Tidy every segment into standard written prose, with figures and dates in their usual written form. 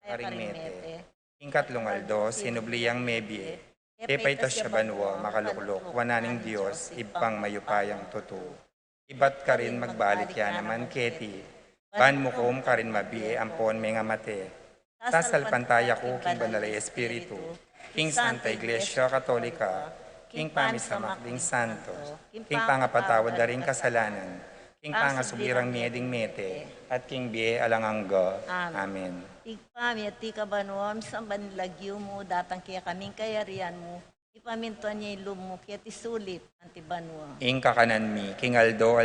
Karingmete, Ingkatlong aldo, sinubliyang mebie, Epaitas siya banwa, makaluklok, wananing Diyos, ibpang mayupayang tutu. Ibat ka rin magbalik yan naman keti, ban mukom ka rin mabie, ampon may nga mate. Sasalpantaya ko, king banalay espiritu, king Santa Iglesia Katolika, king pamisamakding santos, king pangapatawad na rin kasalanan, king pangasugirang mieding mete, at king bie alangangga. Amen. Tigpami at tikabanuam sa banlagyo mo, datang kaya kaming kayarian mo, ipamintuan niya ilum mo, kaya tisulit, antibanwa. Ing kakanan mi, king Aldo,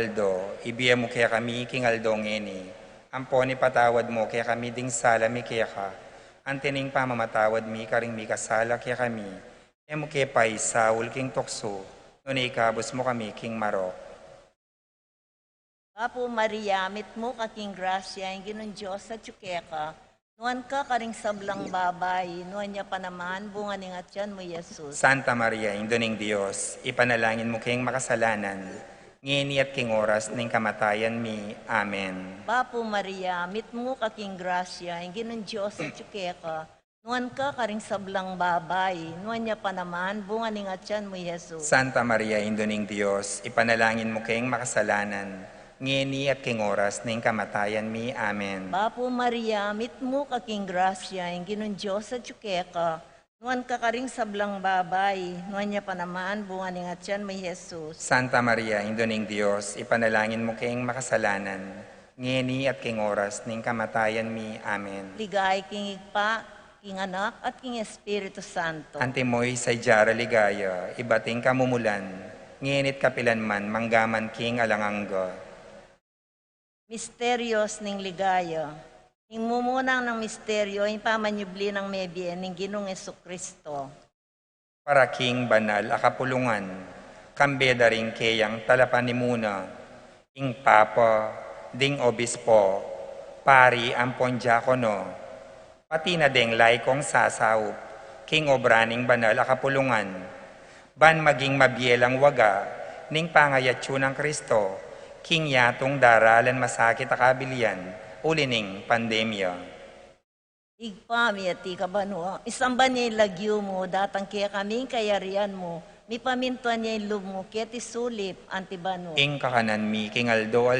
ibiya mo kaya kami, king Aldo ngeni. Amponi patawad mo, kaya kami ding sala mi kaya ka. Antining pamamatawad mi, karing mi kasala kaya kami. E mo kaya pay, Saul, king Tokso, nung ikabos mo kami, king Marok. Apo Maria, mit mo kaking grasya, ang ginon Diyos sa tsukeka, nuan ka karing sablang babay, nuan niya pa naman, bunga ning atyan mo, Jesus. Santa Maria, Indoning Diyos, ipanalangin mo kayong makasalanan, ngini at king oras ning kamatayan mi. Amen. Apo Maria, mit mo kaking grasya, ang ginon Diyos sa tsukeka, nuan ka karing sablang babay, nuan niya pa naman, bunga ning atyan mo, Jesus. Santa Maria, Indoning Diyos, ipanalangin mo kayong makasalanan, ngeni at king oras ning kamatayan mi. Amen. Apo Maria, mit mo kaking grasya, ang ginon Diyos sa tsukeka, nuan ka karing sablang babay, nuan niya pa naman, bunga ning atyan mo, Jesus. Santa Maria, Indoning Diyos, ipanalangin mo kayong makasalanan, ngeni at king oras ning kamatayan mi. Amen. Ligay king igpa, king anak, at king Espiritu Santo. Antimoy sa jara ligaya, ibating kamumulan, nginit kapilanman, manggaman king alangangga. Misterios ning ligaya. Ing mumunang ng misteryo, yung pamanyubli ng mebie, ning Ginong Jesucristo. Para king banal akapulungan, kambeda ring kayang talapanimuna, ing papa, ding obispo, pari ampon diakono, pati na ding laikong sasaup, king obraning banal akapulungan, ban maging mabielang waga, ning pangayatyo ng Kristo, king yatong daralan masakit akabilian, ulining pandemya. Igpami at ikabanwa, isang ba niya lagyo mo, datang kaya kaming kayarian mo, mi pamintuan niya ilub mo, kaya tisulip, antibano. Ing kakanan mi, king aldo,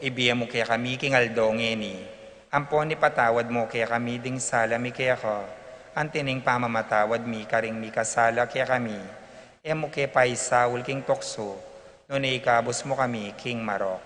ibiya mo kaya kami, king aldo ngeni. Ampon ni patawad mo kaya kami, ding sala mi kaya ka. Antining pamamatawad mi, karing mi kasala kaya kami. Emo kaya paisawul king tokso, noon ikabos mo kami, king marok.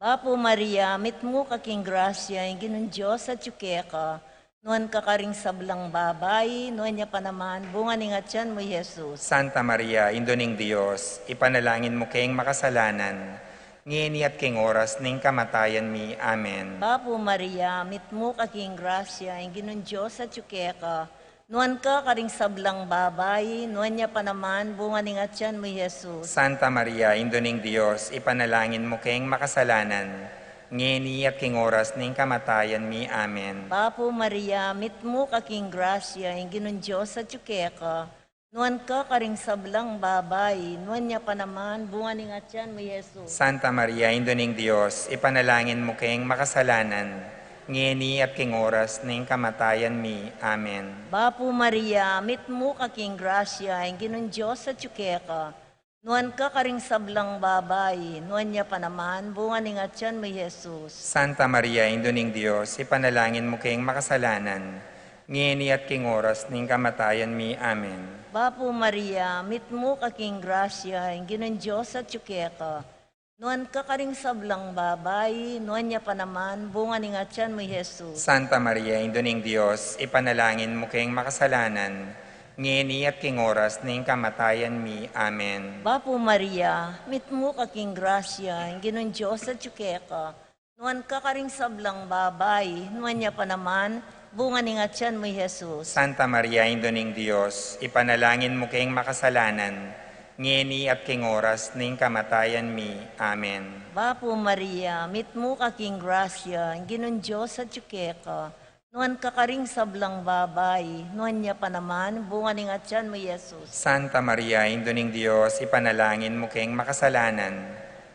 Bapo Maria, mit mo ka king grasya, yung ginun Diyos at yukeka, noon ka karing sablang babay, noon niya pa naman, bunga ni ngatyan mo, Jesus. Santa Maria, Indoning Diyos, ipanalangin mo kayong makasalanan, ngini at king oras ning kamatayan mi. Amen. Bapo Maria, mit mo ka king grasya, yung ginun Diyos at yukeka, noon ka karing sablang babay, noon niya pa naman, bunga ni ngatyan mo, Jesus. Santa Maria, Indoning Diyos, ipanalangin mo kayong makasalanan, ngini at king oras ning kamatayan mi. Amen. Bapo Maria, mit mo ka king grasya, yung ginun Diyos at yukeka, noon ka karing sablang babay, noon niya pa naman, bunga ni ngatyan mo, Jesus. Santa Maria, Indoning Diyos, ipanalangin mo kayong makasalanan, ngini at king oras ning kamatayan mi. Amen. Bapo Maria, mit mo ka king grasya, yung ginun Diyos at yukeka, noon ka karing sablang babay, noon niya pa naman, bunga ni ngatyan mo, Jesus. Santa Maria, Indoning Diyos, ipanalangin mo kayong makasalanan, ngini at king oras ning kamatayan mi. Amen. Bapo Maria, mit mo ka king grasya, yung ginun Diyos at yukeka, noon ka karing sablang babay, noon niya pa naman, bunga ni ngatyan mo, Jesus. Santa Maria, Indoning Diyos, ipanalangin mo kayong makasalanan, ngini at king oras ning kamatayan mi. Amen. Bapo Maria, mit mo ka king grasya, yung ginun Diyos at yukeka, noon ka karing sablang babay, noon niya pa naman, bunga ni ngatyan mo, Jesus. Santa Maria, Indoning Diyos, ipanalangin mo kayong makasalanan, ngini at king oras ning kamatayan mi. Amen. Bapo Maria, mit mo ka king grasya, yung ginun Diyos at yukeka, noon ka karing sablang babay, noon niya pa naman, bunga ni ngatyan mo, Jesus. Santa Maria, Indoning Diyos, ipanalangin mo kayong makasalanan,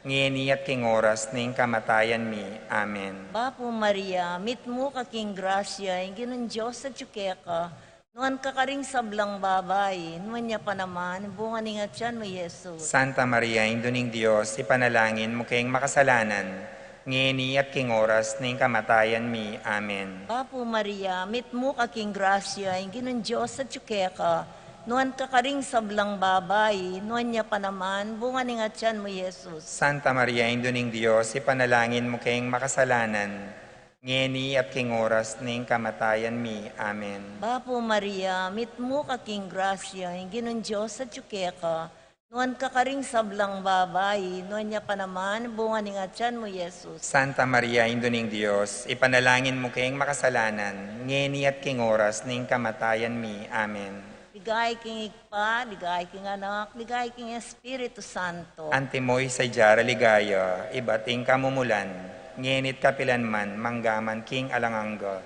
ngini at king oras ning kamatayan mi. Amen. Bapo Maria, mit mo ka king grasya, yung ginun Diyos at yukeka, noon ka karing sablang babay, noon niya pa naman, bunga ni ngatyan mo, Jesus. Santa Maria, Indoning Diyos, ipanalangin mo kayong makasalanan, ngini at king oras ning kamatayan mi. Amen. Bapo Maria, mit mo ka king grasya, yung ginun Diyos at yukeka, noon ka karing sablang babay, noon niya pa naman, bunga ni ngatyan mo, Jesus. Santa Maria, Indoning Diyos, ipanalangin mo kayong makasalanan, ngini at king oras ning kamatayan mi. Amen. Bapo Maria, mit mo ka king grasya, yung ginun Diyos at yukeka, noon ka karing sablang babay, noon niya pa naman, bunga ni ngatyan mo, Jesus. Santa Maria, Indoning Diyos, ipanalangin mo kayong makasalanan, ngini at king oras ning kamatayan mi. Amen. Ligay king Igpa, ligay king Anak, ligay king Espiritu Santo. Antimoy sa jara ligaya, ibating kamumulan, nginit kapilanman, manggaman king alangangga.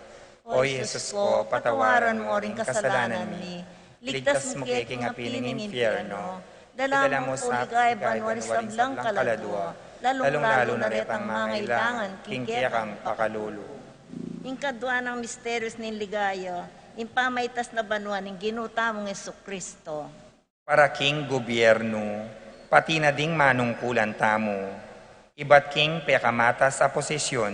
O Jesus ko, patawaran mo ring kasalanan mi. Ligtas mo kay king apining infierno. Dala mo sa ligay banwari sablang kaladwa. Lalong-lalo na retang mga ilangan, king kiyakang pakalulu. Yung kadwa ng misterios ng ligaya, yung pamaitas na banwa ng ginutamong Jesucristo. Para king gobyerno, pati na ding manungkulan tamo, iba't king pekamata sa posisyon,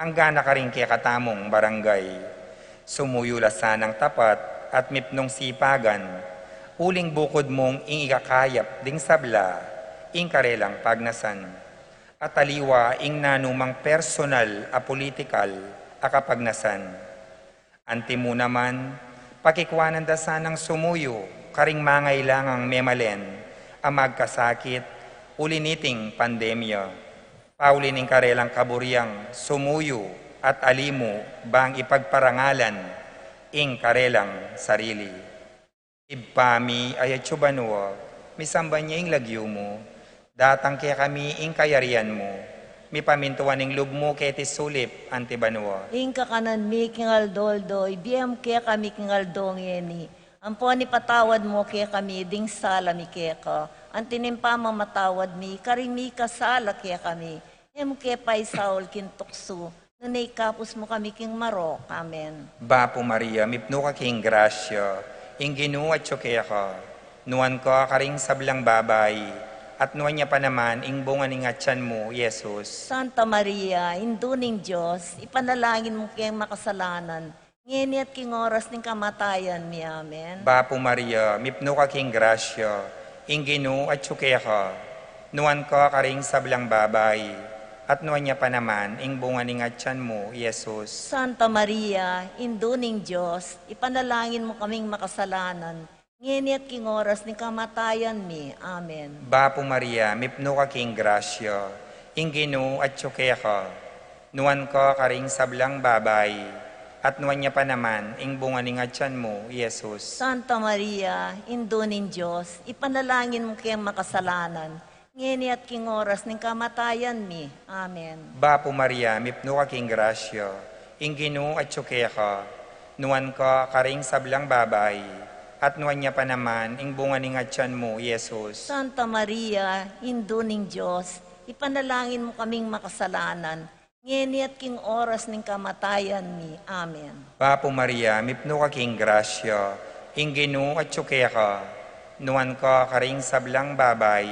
ang gana ka rin kaya katamong barangay. Sumuyulasan ng tapat at mipnong sipagan, uling bukod mong ing ikakayap ding sabla, ing karelang pagnasan. At taliwa ing nanumang personal a politikal a kapagnasan. Anti mo naman, pakikwanan dasan ng sumuyo, karing mangailangang memalen, ang magkasakit, uliniting pandemya. Paulining karelang kaburyang, sumuyo at alimu bang ipagparangalan, ing karelang sarili. Ibpami ayatsubanwa, misamban niya ing lagyo mo, datang kaya kami ing kayarian mo, mi pamintuan ing lub mo kay tisulip antibanwa. Ing kakanan mi king aldoldo, ibiyam kaya kami king aldong yeni. Ampon ipatawad mo kaya kami ding salami kaya ka. Antinimpa mamatawad mi, karimi kasala kaya kami. Em kaya pa'y Saul kintukso, nunay kapus mo kami king marok. Amen. Bapo Maria, mipno ka king grasya, inginu at kaya ka, nuan ka karing sablang babay, at nuan niya pa naman, ing bunga ning atyan mo, Yesus. Santa Maria, induning Diyos, ipanalangin mo kayang makasalanan, ngini at king oras ng kamatayan mi. Amen. Bapo Maria, mipno ka king grasya, inginu at kaya ka, nuan ka karing sablang babay, at nuan niya pa naman, ing bunga ning atyan mo, Yesus. Santa Maria, induning Diyos, ipanalangin mo kaming makasalanan, ngini at king oras ng kamatayan mi. Amen. Bapo Maria, mipno ka king grasya, inginu at kaya ka, nuan ka karing sablang babay, at nuan niya pa naman, ing bunga ning atyan mo, Yesus. Santa Maria, induning Diyos, ipanalangin mo kayang makasalanan, ngini at king oras ng kamatayan mi. Amen. Bapo Maria, mipno ka king grasya, inginu at kaya ka, nuan ka karing sablang babay, at nuan niya pa naman, ing bunga ning atyan mo, Yesus. Santa Maria, induning Diyos, ipanalangin mo kaming makasalanan, ngini at king oras ng kamatayan mi. Amen. Bapo Maria, mipno ka king grasya, inginu at kaya ka, nuan ka karing sablang babay,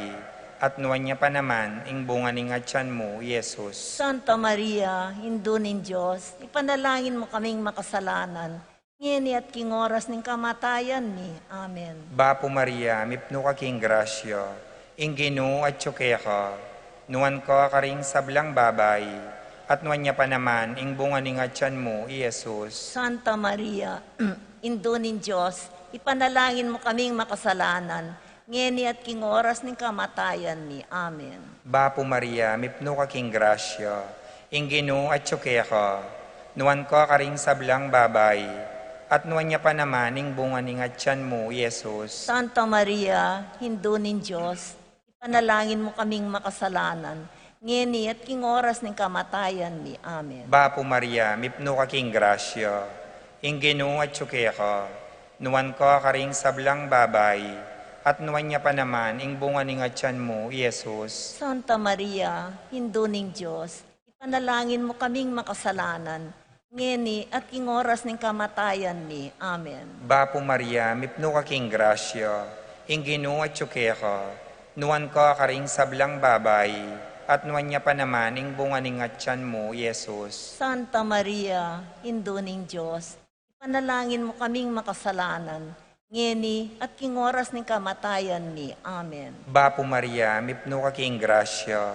at nuan niya pa naman, ing bunga ning atyan mo, Yesus. Santa Maria, induning Diyos, ipanalangin mo kaming makasalanan, ngini at king oras ng kamatayan mi. Amen. Bapo Maria, mipno ka king grasya, inginu at kaya ka, nuan ka karing sablang babay, at nuan niya pa naman, ing bunga ning atyan mo, Yesus. Santa Maria, induning Diyos, ipanalangin mo kaming makasalanan, ngeni at king oras ng kamatayan mi. Amen. Bapo Maria, mipno ka king grasya, inginu at kaya ka, nuan ka karing sablang babay, at nuan niya pa naman, ing bunga ning atyan mo, Yesus. Santa Maria, induning Diyos, ipanalangin mo kaming makasalanan, ngeni at king oras ng kamatayan mi. Amen. Bapo Maria, mipno ka king grasya, inginu at kaya ka, nuan ka karing sablang babay, at nuan niya pa naman, ing bunga ning atyan mo, Yesus. Santa Maria, induning Diyos, ipanalangin mo kaming makasalanan, ngeni at king oras ng kamatayan mi. Amen. Bapo Maria, mipno ka king grasya, inginu at kaya ka, nuan ka karing sablang babay, at nuan niya pa naman, ing bunga ning atyan mo, Yesus. Santa Maria, induning Diyos, ipanalangin mo kaming makasalanan, ngeni at king oras ng kamatayan mi. Amen. Bapo Maria, mipno ka king grasya,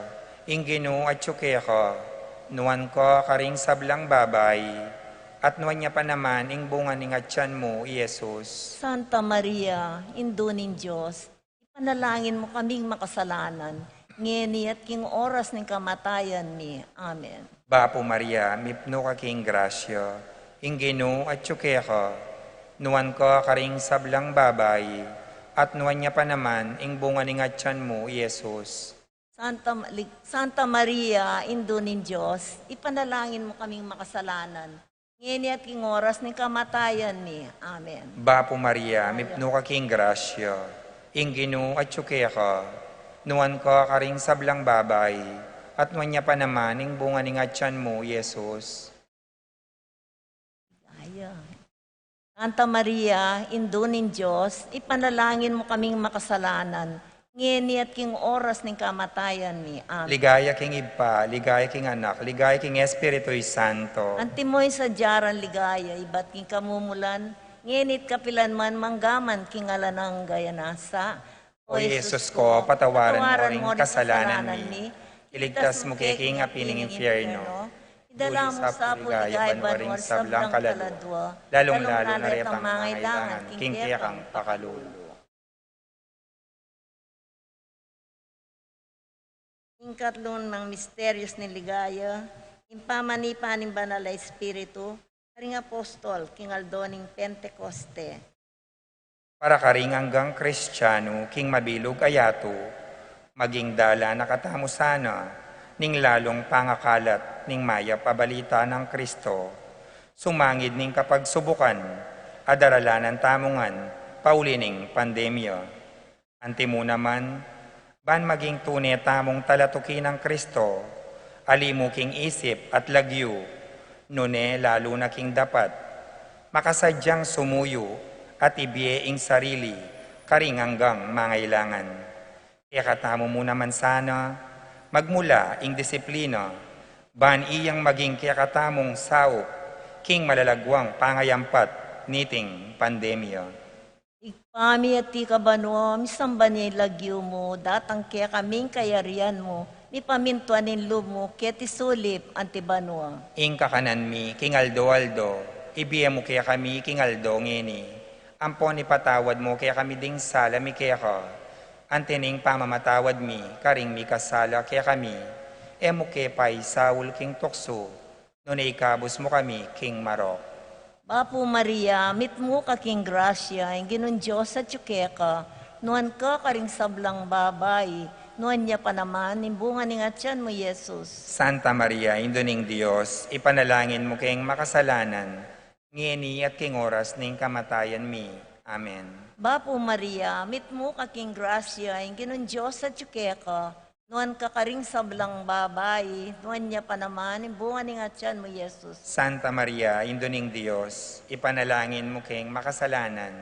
inginu at kaya ka, nuan ka karing sablang babay, at nuan niya pa naman, ing bunga ning atyan mo, Yesus. Santa Maria, induning Diyos, ipanalangin mo kaming makasalanan, ngeni at king oras ng kamatayan mi. Amen. Bapo Maria, mipno ka king grasya, inginu at kaya ka, nuan ka karing sablang babay, at nuan niya pa naman, ing bunga ning atyan mo, Yesus. Santa Maria, induning Diyos, ipanalangin mo kaming makasalanan, ngeni at king oras ng kamatayan mi. Amen. Bapo Maria, mipno ka king grasya, inginu at kaya ka, nuan ka karing sablang babay, at nuan niya pa naman, ing bunga ning atyan mo, Yesus. Santa Maria, induning Diyos, ipanalangin mo kaming makasalanan, ngeni at king oras ng kamatayan mi. Amen. Ligaya king Ipa, ligaya king Anak, ligaya king Espiritu'y Santo. Antimoy sa jaran ligaya, iba't king kamumulan, ngenit kapilan man manggaman king alanang gayanasa. O Jesus ko, patawaran mo ring kasalanan mi. Iligtas mo kay king apining infierno. Idala mo sa puligay banwar sa blang kaladwa, lalong-lalo na retang mangailangan, king kiyakang pakalulo. Ingkatlon ng misteryos ni ligaya, impamanipaning banal na espiritu, karing apostol, king aldoning Pentecoste. Para karing hanggang Kristiyano, king mabilog ayato, maging dala nakatamo sana, ning lalong pangakalat, ning maya pabalita ng Kristo, sumangid ning kapagsubukan, adaralanan tamungan, paulining pandemya. Antimo naman, ban maging tunay tamong talatukin ng Kristo, alimuking isip at lagyo, nune lalo na king dapat, makasadyang sumuyo at ibiyeing sarili, karing hanggang mangailangan. Kaya katamo mo naman sana, magmula ing disiplina, ban iyang maging kaya katamong saop, king malalagwang pangayampat, niting pandemya. Igpami at ti kabano, misamba niya ilagyo mo, datang kaya kaming kayarian mo, mi pamintuan ninlo mo, kaya ti sulip antibanwa. Ing kakanan mi, king aldo-aldo, ibiye mo kaya kami, king aldo ngini. Ampon ipatawad mo kaya kami ding sala mi kaya ka. Antining pamamatawad mi, karing mi kasala kaya kami. Emo kaya pa'y Saul king tukso, noon ikabos mo kami, king Marok. Bapo Maria, mit mo kaking grasya, ang ginon Diyos sa tsukeka, nuan ka karing sablang babay, nuan niya pa naman, nimbunga ni atyan mo, Yesus. Santa Maria, Indoning Diyos, ipanalangin mo kayong makasalanan, ngini at king oras ning kamatayan mi. Amen. Bapo Maria, mit mo kaking grasya, ang ginon Diyos sa tsukeka, nuan ka karing sablang babay, nuan niya pa naman, nimbunga ni atyan mo, Yesus. Santa Maria, Indoning Diyos, ipanalangin mo kayong makasalanan,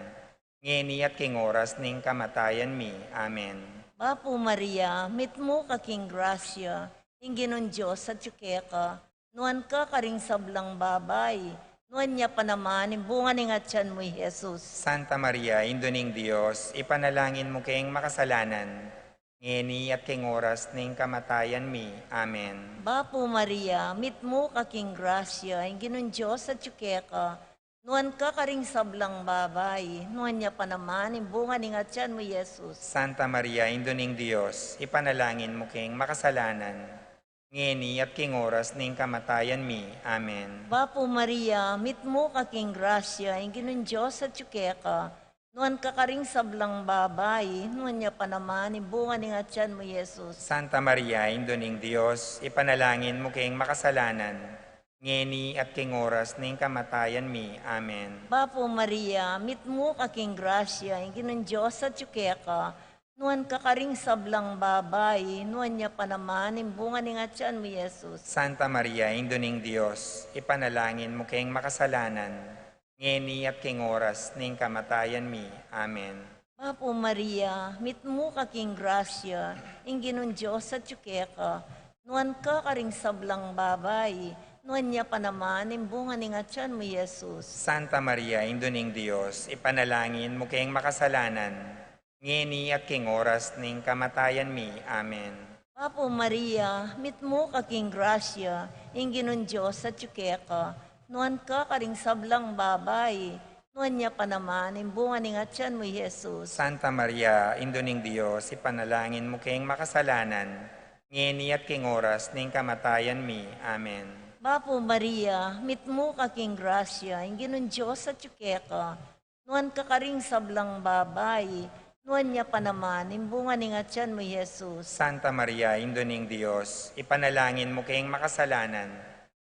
ngini at king oras ning kamatayan mi. Amen. Bapo Maria, mit mo kaking grasya, ang ginon Diyos sa tsukeka, nuan ka karing sablang babay, nuan niya pa naman, nimbunga ni atyan mo, Jesus. Santa Maria, Indoning Diyos, ipanalangin mo kayong makasalanan, ngini at king oras ning kamatayan mi. Amen. Bapo Maria, mit mo kaking grasya, ang ginon Diyos sa tsukeka, nuan ka karing sablang babay, nuan niya pa naman, nimbunga ni atyan mo, Jesus. Santa Maria, Indoning Diyos, ipanalangin mo kayong makasalanan, ngini at king oras ning kamatayan mi. Amen. Bapo Maria, mit mo kaking grasya, ang ginon Diyos sa tsukeka, nuan ka karing sablang babay, nuan niya pa naman, nimbunga ni atyan mo, Jesus. Santa Maria, Indoning Diyos, ipanalangin mo kayong makasalanan, ngini at king oras ning kamatayan mi. Amen. Bapo Maria, mit mo kaking grasya, ang ginon Diyos sa tsukeka, nuan ka karing sablang babay, nuan niya pa naman, nimbunga ni atyan mo, Jesus. Santa Maria, Indoning Diyos, ipanalangin mo kayong makasalanan, ngini at king oras ning kamatayan mi. Amen. Bapo Maria, mit mo kaking grasya, ang ginon Diyos sa tsukeka, nuan ka karing sablang babay, nuan niya pa naman, nimbunga ni atyan mo, Jesus. Santa Maria, Indoning Diyos, ipanalangin mo kayong makasalanan, ngini at king oras ning kamatayan mi. Amen. Bapo Maria, mit mo kaking grasya, ang ginon Diyos sa tsukeka, nuan ka karing sablang babay, nuan niya pa naman, nimbunga ni atyan mo, Jesus. Santa Maria, Indoning Diyos, ipanalangin mo kayong makasalanan, ngini at king oras ning kamatayan mi. Amen. Bapo Maria, mit mo kaking grasya, ang ginon Diyos sa tsukeka, nuan ka karing sablang babay, nuan niya pa naman, nimbunga ni atyan mo, Jesus. Santa Maria, Indoning Diyos, ipanalangin mo kayong makasalanan,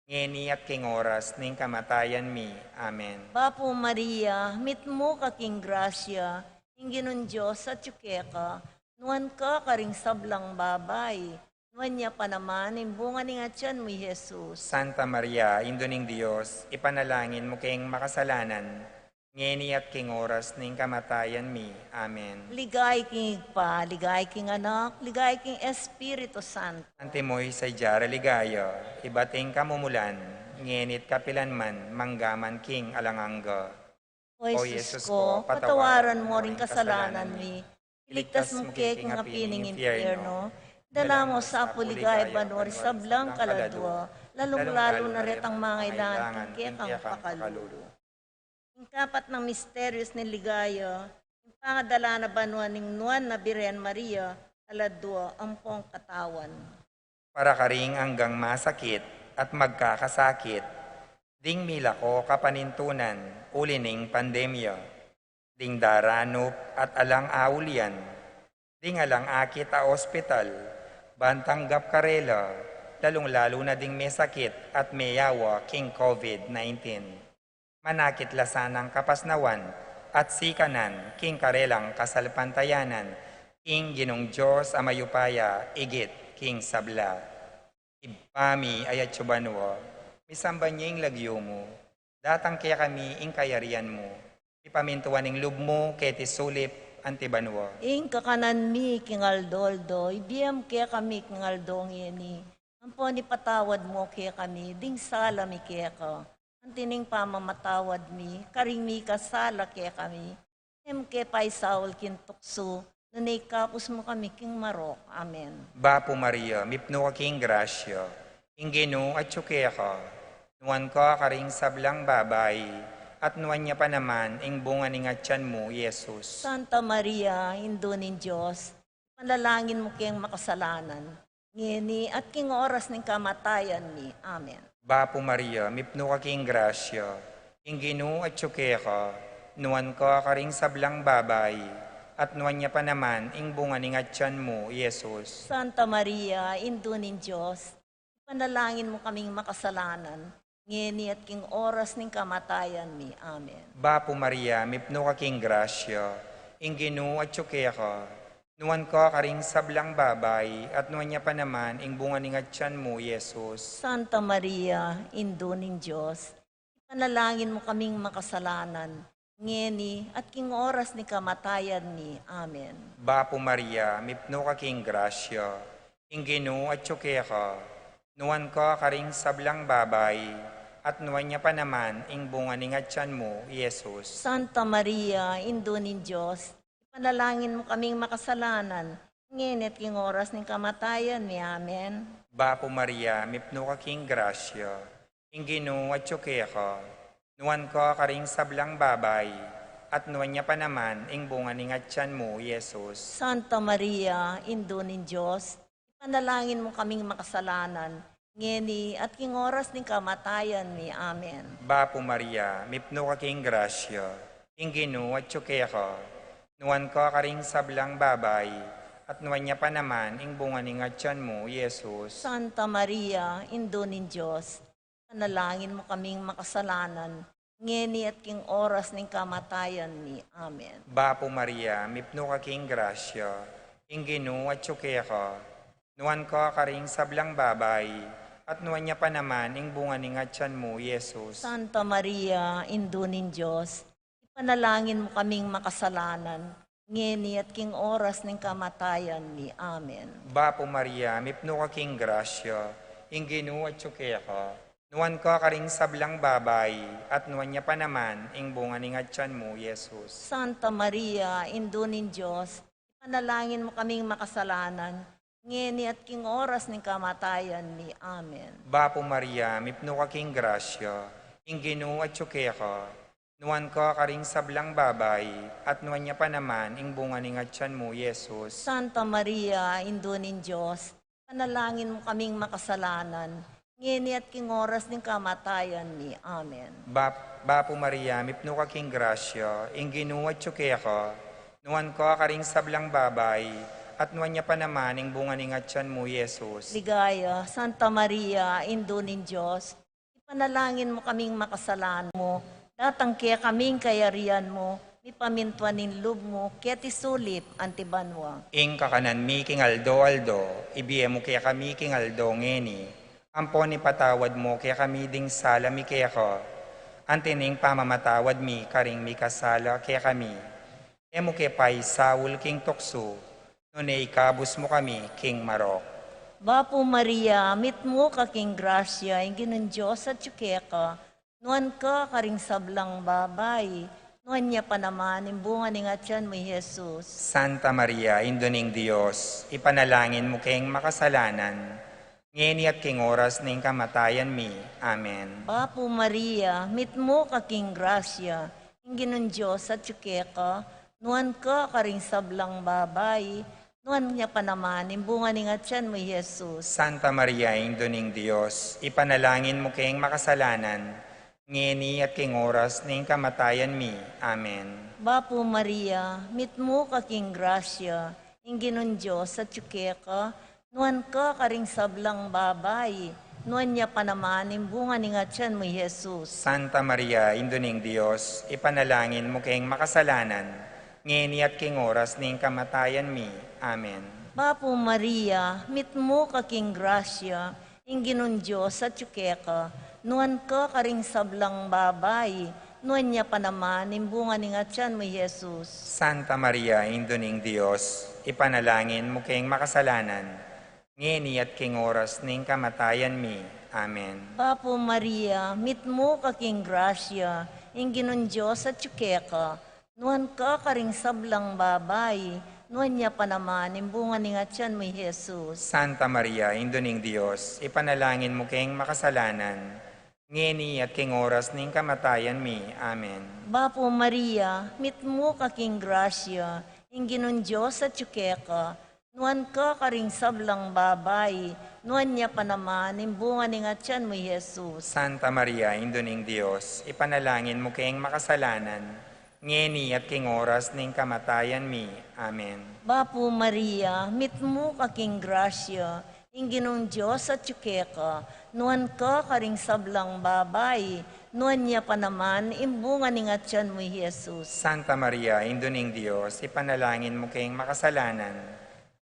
ngini at king oras ning kamatayan mi. Amen. Bapo Maria, mit mo kaking grasya, ang ginon Diyos sa tsukeka, nuan ka karing sablang babay, nuan niya pa naman, nimbunga ni atyan mo, Jesus. Santa Maria, Indoning Diyos, ipanalangin mo kayong makasalanan, ngini at king oras ning kamatayan mi. Amen. Ligay king pa, ligay king anak, ligay king Espiritu Santo. Antimoy sa jara ligaya, ibating kamumulan, ngenit kapilanman, manggaman king alangangga. O Jesus ko, patawaran mo ring kasalanan mi, iligtas mo kay king apining impyerno, dala mo sa puligay banor sa blang kaladwa, lalong-lalo na retang mga ilangan, kaya kang pakalulo. Ang kapat ng misterios ni ligaya, ang pangadala na banuan ng nuan na Birhen Maria, aladwa ang pong katawan. Para karing hanggang masakit at magkakasakit, ding milako kapanintunan, ulining pandemya, ding daranop at alang aulian, ding alang akit a ospital, bantanggap karela, lalong-lalo na ding may sakit at may yawa king COVID-19. Manakit lasanang kapasnawan, at sikanan, king karelang kasalpantayanan, king ginong Diyos amayupaya, igit, king sabla. Ibami ayat chubanwo, misamban niya ing lagyo mo, datang kaya kami ing kayarian mo, ipamintuan ing lub mo, keti sulip, antibanwo. Ing kakanan mi kingal-doldo, ibiyam kaya kami kingal-dong yeni. Ampo ni patawad mo kaya kami, ding sala mi kaya ka. Antining pamamatawad mi, karing mi kasala kaya kami. Em kaya pa'y Saul kintukso, nanay kapos mo kami king marok. Amen. Bapo Maria, mipno ka king grasya, ingeno at tsukya ka, nuwan ka karing sablang babay, at nuwan niya pa naman ing bunga ni ngatyan mo, Yesus. Santa Maria, Indo nin Diyos, panalangin mo kayang makasalanan. Ngini at king oras ng kamatayan ni. Amen. Bapo Maria, mipno ka king grasya, ingeno at tsukya ka, nuwan ka karing sablang babay, at nuwan niya pa naman ing bunga ni ngatyan mo, Yesus. Santa Maria, Indo nin Diyos, panalangin mo kaming makasalanan. Ngini at king oras ng kamatayan ni. Amen. Bapo Maria, mipno ka king grasya, ingeno at tsukya ka, nuwan ka karing sablang babay, at nuwan niya pa naman ing bunga ni ngatyan mo, Yesus. Santa Maria, Indo nin Diyos, panalangin mo kaming makasalanan. Ngini at king oras ni kamatayan ni. Amen. Bapo Maria, mipno ka king grasya, ingeno at tsukya ka, nuwan ka karing sablang babay, at nuwan niya pa naman ing bunga ni ngatyan mo, Yesus. Santa Maria, Indo nin Diyos, panalangin mo kaming makasalanan. Ngini at king oras ng kamatayan ni. Amen. Bapo Maria, mipno ka king grasya, ingeno at tsukya ka, nuwan ka karing sablang babay, at nuwan niya pa naman ing bunga ni ngatyan mo, Yesus. Santa Maria, Indo nin Diyos, panalangin mo kaming makasalanan. Ngini at king oras ng kamatayan ni. Amen. Bapo Maria, mipno ka king grasya, ingeno at tsukya ka, nuwan ka karing sablang babay, at nuwan niya pa naman ing bunga ni ngatyan mo, Yesus. Santa Maria, Indo nin Diyos, panalangin mo kaming makasalanan. Ngini at king oras ng kamatayan ni. Amen. Bapo Maria, mipno ka king grasya, ingeno at tsukya ka, nuwan ka karing sablang babay, at nuwan niya pa naman ing bunga ni ngatyan mo, Yesus. Santa Maria, Indo nin Diyos, ipanalangin mo kaming makasalanan. Ngini at king oras ng kamatayan ni. Amen. Bapo Maria, mipno ka king grasya, ingeno at tsukya ka, nuwan ka karing sablang babay, at nuwan niya pa naman ing bunga ni ngatyan mo, Yesus. Santa Maria, Indo nin Diyos, ipanalangin mo kaming makasalanan. Ngini at king oras ng kamatayan ni. Amen. Bapo Maria, mipno ka king grasya, ingeno at tsukya ka, nuwan ka karing sablang babay, at nuwan niya pa naman ing bunga ni ngatyan mo, Yesus. Santa Maria, Indo nin Diyos, panalangin mo kaming makasalanan. Ngini at king oras ng kamatayan ni. Amen. Bapo Maria, mipno ka king grasya, ingeno at tsukya ka, nuwan ka karing sablang babay, at nuwan niya pa naman ing bunga ni ngatyan mo, Yesus. Ligaya, Santa Maria, Indo nin Diyos, ipanalangin mo kaming makasalanan mo. Datang kaya kaming kayarian mo, ipamintuan nin lub mo, kaya tisulip, antibanwa. Ing kakanan mi king aldo, ibiye mo kaya kami king aldo ngeni, ampo ni patawad mo kaya kami ding sala mi kaya ko, antining pamamatawad mi karing mi kasala kaya kami. Emo kaya pa'y Saul king tukso, nunay ikabus mo kami king marok. Bapo Maria, mit mo ka king grasya, ingin ng Diyos at tsukeka, nuan ka karing sablang babay, nuan niya pa naman, imbunga ni ngatyan mo, Jesus. Santa Maria, Indoning Diyos, ipanalangin mo kayong makasalanan, ngeni at king oras ng kamatayan mi. Amen. Bapo Maria, mit mo ka king grasya, ingin ng Diyos at tsukeka, nuan ka karing sablang babay, nuan niya pa naman, imbunga ni ngatyan mo, Jesus. Santa Maria, Indoning Diyos, ipanalangin mo kayong makasalanan, ngeni at king oras ng kamatayan mi. Amen. Bapo Maria, mit mo ka king grasya, ingin ng Diyos at tsukeka, nuan ka karing sablang babay, nuan niya panaman, imbunga ni nga tiyan mo, Jesus. Santa Maria, Induning Diyos, ipanalangin mo kayong makasalanan, ngeni at king oras ning kamatayan mi. Amen. Bapo Maria, mitmo kaking grasya, inginon Diyos at yukeka, nuan ka karing sablang babay, nuan niya panaman, imbunga ni nga tiyan mo, Jesus. Santa Maria, Induning Diyos, ipanalangin mo kayong makasalanan, ngeni at king oras ning kamatayan mi. Amen. Bapo Maria, mitmo kaking grasya, inginon Diyos at yukeka, nuan ka karing sablang babay, nuan niya panaman, imbunga ni nga tiyan mo, Jesus. Santa Maria, Induning Diyos, ipanalangin mo kayong makasalanan, ngeni at king oras ning kamatayan mi. Amen. Bapo Maria, mitmo kaking grasya, inginon Diyos at yukeka, nuan ka karing sablang babay, nuan niya panaman, imbunga ni nga tiyan mo, Jesus. Santa Maria, Induning Diyos, ipanalangin mo kayong makasalanan, ngeni at king oras ning kamatayan mi. Amen. Bapo Maria, mitmo kaking grasya, inginon Diyos at yukeka, nuan ka karing sablang babay, nuan niya panaman, imbunga ni nga tiyan mo, Jesus. Santa Maria, Induning Diyos, ipanalangin mo kayong makasalanan,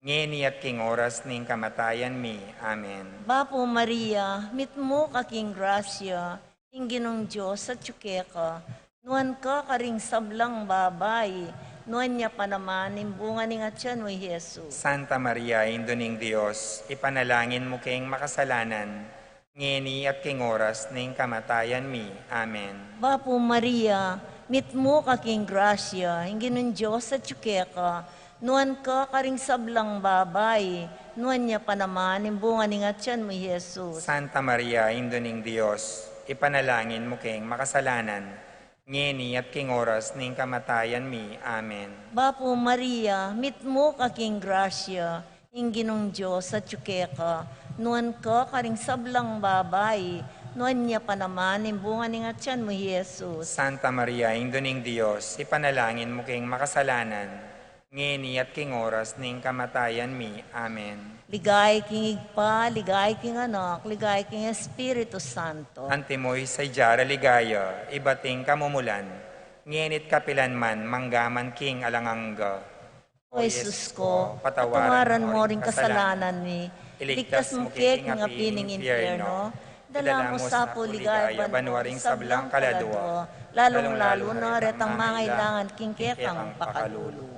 ngeni at king oras ning kamatayan mi. Amen. Bapo Maria, mitmo kaking grasya, inginon Diyos at yukeka, nuan ka karing sablang babay, nuan niya panaman, imbunga ni nga tiyan mo, Jesus. Santa Maria, Induning Diyos, ipanalangin mo kayong makasalanan, ngeni at king oras ning kamatayan mi. Amen. Bapo Maria, mitmo kaking grasya, inginon Diyos at yukeka, nuan ka karing sablang babay, nuan niya panaman, imbunga ni nga tiyan mo, Jesus. Santa Maria, Induning Diyos, ipanalangin mo kayong makasalanan, ngeni at king oras ning kamatayan mi. Amen. Bapo Maria, mitmo kaking grasya, inginong Diyos at yukeka, nuan ka karing sablang babay, nuan niya panaman, imbunga ni nga tiyan mo, Jesus. Santa Maria, Induning Diyos, ipanalangin mo kayong makasalanan, ngeni at king oras ning kamatayan mi. Amen. Ligay king igpa, ligay king anak, ligay king Espiritu Santo. Antimoy sa jara ligaya, ibating kamumulan, ngenit kapilanman, manggaman king alangangga. O Jesus ko, patawaran mo ring kasalanan ni, iligtas mo kek nga pining impyerno, dala mo sa puligay, banwaring sablang kaladwa, lalong-lalo na retang mangailangan king kekang pakalulu.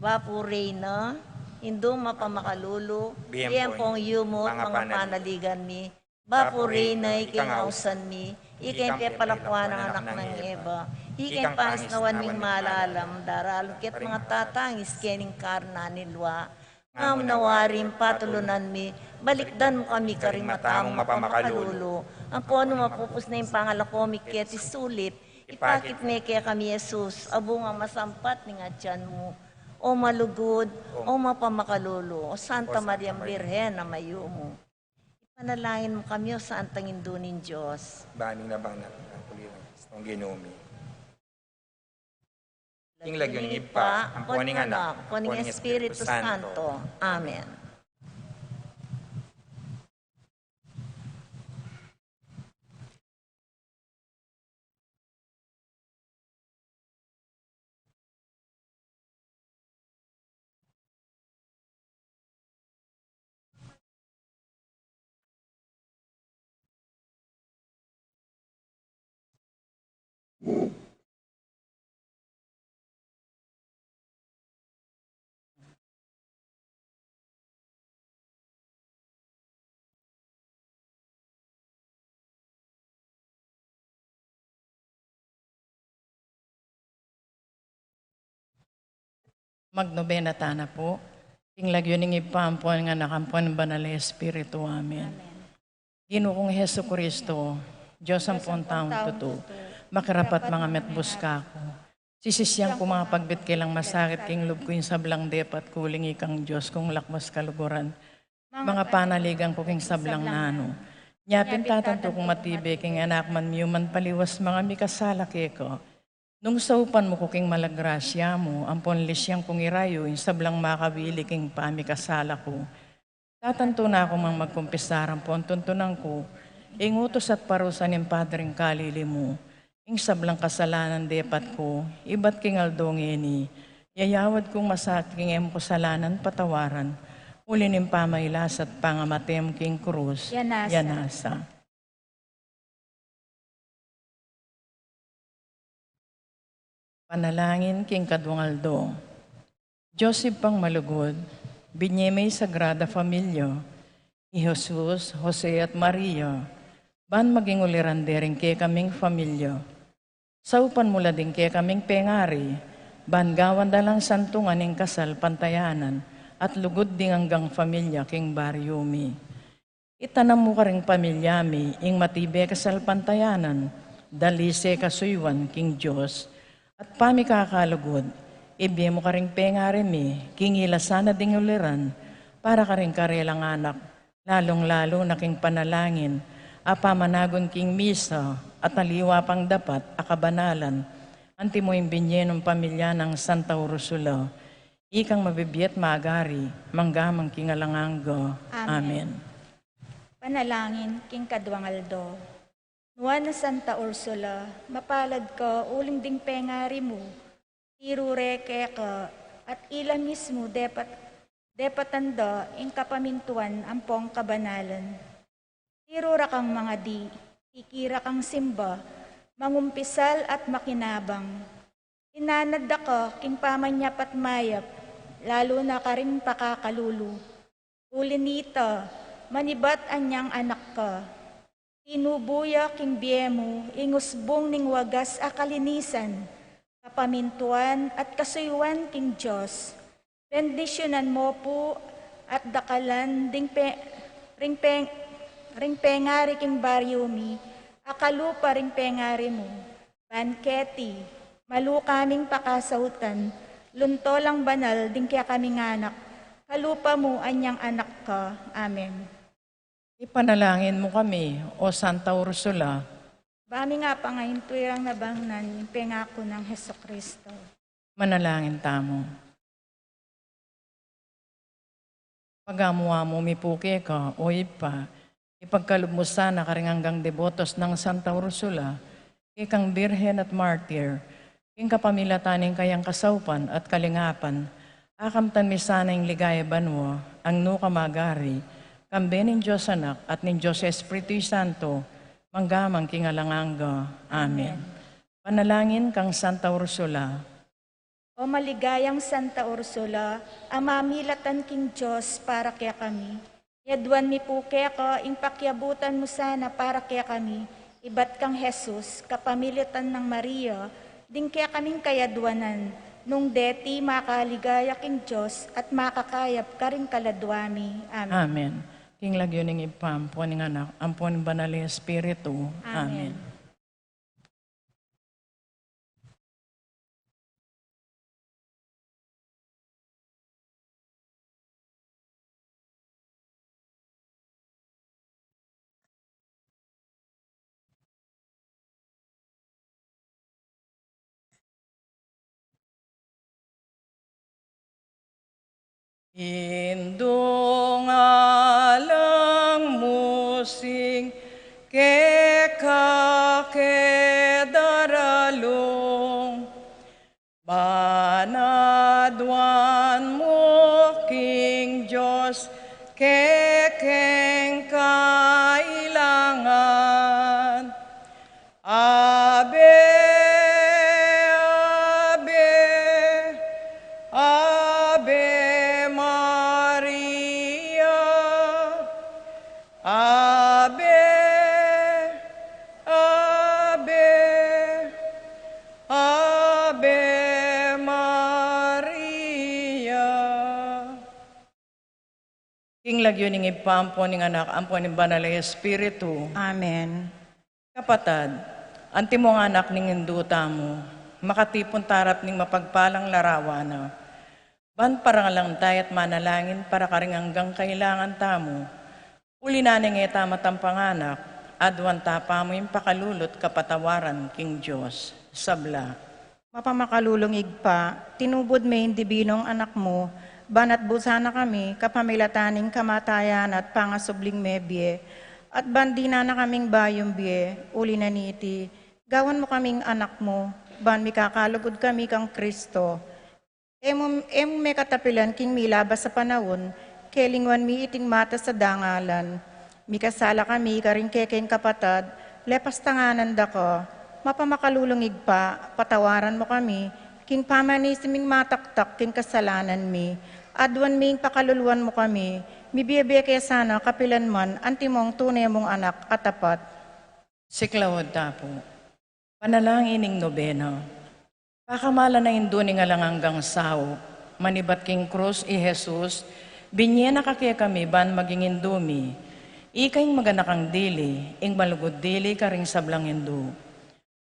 Vapo Reina, Indo mapamakalulu, Tiempong yumot, mga panaligan mi, Vapo Reina, ikingausan mi, ikay palakwan ng anak ng Eva, ikay panisnawan ming malalam, daralong ket mga tatangis kening karna nilwa, ngam nawarim patulunan mi, balikdan mo kami karing matamong mapamakalulu, ang puano mapupus na yung pangalako mi ket isulit, ipakit me kaya kami Jesus, abong ang masampat ni nga tiyan mo, o malugod, o mapamakalulu, o Santa Maria Birhen na mayumo. Ipanalangin mo kami o sa antang indunin Diyos. Baning na bang ang kulirang Kristong ginumi. King lagyon ng ipa, ang puning anak, ang puning Espiritu Santo. Amen. Magnobena tana po. King lagyo ning ipampuan nga nakampuan banal na Espiritu. Amen. Ginoong Heso Kristo, Diyos ang taong tuto, makarapat mga metbus ka ako. Sisisyang ko mga pagbit kailang masakit king lub ko yung sablang depat kuling ikang Diyos kung lakmas kaluguran. Mga panaligang ko king sablang nano. Nyapin tatanto kong matibay king anak man miyuman paliwas mga mikasala ko. Nung saupan mo kuking malagrasya mo, ang ponlisyang kong irayo, yung sablang makabili king pamikasala ko. Tatanto na ako mang magkumpisaran po ang tuntunan ko, ingutos at parusa ng Padring kalili mo, ing sablang kasalanan depat ko, iba't kingal dongeni, yayawad kong masaking em kasalanan patawaran, ulin ng pamaylas at pangamatem king krus, yanasa. Panalangin king Kadungaldo. Joseph pang malugod, binyemay Sagrada Familia, ni Jesus, Jose at Maria, ban maging uliranderin kaya kaming familya. Saupan mula din kaya kaming pengari, ban gawan dalang santungan ng kasal pantayanan, at lugod ding hanggang familya king Baryomi. Itanam mo ka ring pamilyami, ing matibe kasal pantayanan, dalise kasuywan king Diyos, at pami kakalugod, ibye mo ka ring pengari mi, king ilasana ding uliran, para ka ring karelang anak, lalong-lalo na king panalangin, apamanagon king misa, at aliwa pang dapat, akabanalan, anti mo yung binyenong pamilya ng Santa Ursula, ikang mabibiyat magari, manggamang king alanganggo. Amen. Panalangin king Kadungaldo. Nuan na Santa Ursula, mapalad ka, uling ding pengari mo, tirureke ka, at ila mismo depatanda ing kapamintuan ampong kabanalan. Tirura kang mga di, tikira kang simba, mangumpisal at makinabang. Inanad ka king pamanyap at mayap, lalo na ka rin pakakalulu. Ulinita, manibat anyang anak ka. Tinubuya king biyemo, ingusbong ning wagas akalinisan, kapamintuan at kasuywan king Diyos. Bendisyonan mo po at dakalan ding ring pengari king Baryomi, akalupa ring pengari mo, banketi, malu kaming pakasautan, luntolang banal ding kaya kaming anak, kalupa mo anyang anak ka. Amen. Ipanalangin mo kami, O Santa Ursula. Bami nga pa ngayon tuwirang nabangnan yung pengako ng Heso Kristo. Manalangin tamo. Pagamuha mo mipuke ka, o ipa, ipagkalubmusan na karing hanggang debotos ng Santa Ursula, ikang birhen at martir, ing kapamilataning kayang kasaupan at kalingapan, akamtan misana yung ligaya banwa, ang nukamagari, kambe ng Diyos Anak at ng Diyos Espiritu Santo, manggamang kingalanganga. Amen. Panalangin kang Santa Ursula. O maligayang Santa Ursula, amamilatan king Diyos para kaya kami. Yadwan mi po kaya ka, ing pakyabutan mo sana para kaya kami. Ibat kang Jesus, kapamilitan ng Maria, ding kaya kaming kayadwanan. Nung deti makaligaya king Diyos at makakayap ka rin kaladwami. Amen. Amen. King lagyo ning ipampo ning anak, ampon banal ng Espiritu. Amen. Indong alang musing kekakedaralong banadwan mo king Diyos kekeng kailangan. Ave, Ave, Ave Maria, Ave, Ave, Ave Maria. King lagyo ning ipampo ning anak, ampo ning banal nga Espiritu. Amen. Kapatad, anti mo nga anak ning induta mo, makatipon tarap ning mapagpalang larawana. Ban parang lang tayo at manalangin para karing hanggang kailangan tamo. Uli na ning etama tampanganak, adwan tapa mo yung pakalulot kapatawaran king Diyos. Sabla. Mapamakalulong igpa, tinubod may hindi binong anak mo, banat busana kami, kapamilataning kamatayan at pangasubling mebye, at bandina na kaming bayong biye, uli na niti, gawan mo kaming anak mo, ban mikakalugod kami kang Kristo. Emo may katapilan king milabas sa panahon, kelingwan mi iting mata sa dangalan. Mikasala kami karing kekeng kapatad, lepas tanganan dako, mapamakalulungig pa, patawaran mo kami, king pamanisiming mataktak king kasalanan mi, adwan ming pakaluluan mo kami, mibiyabia kaya sana kapilan man, antimong tunay mong anak at tapat. Siklawad tapo. Panalangin nobena. Pakamala na induni nga lang hanggang sao. Manibat king krus i Jesus, binye na kakya kami ban maging indumi. Ikaing maganakang dili, ing malugod dili karing sablang indu.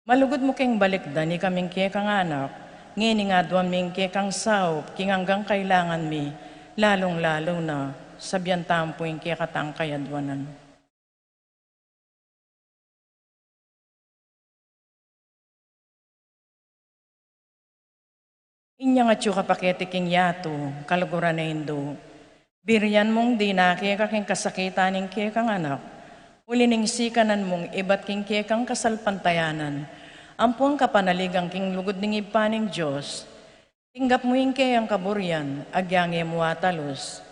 Malugod mo keng balikdan, ikaming kaya kang anak, ngini nga duwan ming kaya kang sao, king hanggang kailangan mi, lalong-lalo na, sabyan tampo yung kaya katang kayadwanan. Inya nga tsuka pakete king yato, kaluguran na indo. Biryan mong di na kaya kaking kasakitan ng kaya kang anak. Ulining sikanan mong ibat king kaya kang kasalpantayanan. Ampuang kapanaligang king lugod ning ipaning Diyos. Tinggap mo yung kaya ang kaburyan, agyange mo atalos.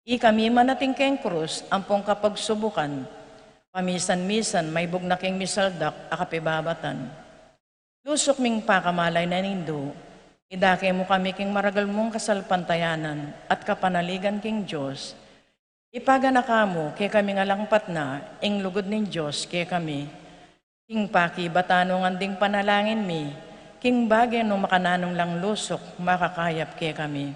Ikami manating kayang krus, ampong kapagsubukan. Pamisan-misan, may bugnaking misaldak, akapibabatan. Lusok ming pakamalay na nindo, idake mo kami king maragal mong kasalpantayanan at kapanaligan king Diyos. Ipagana mo, kaya kami nga langpat na, ing lugod ning Diyos, kaya kami. King paki batanong anding panalangin mi, king bagay no makananong lang lusok, makakayap kaya kami.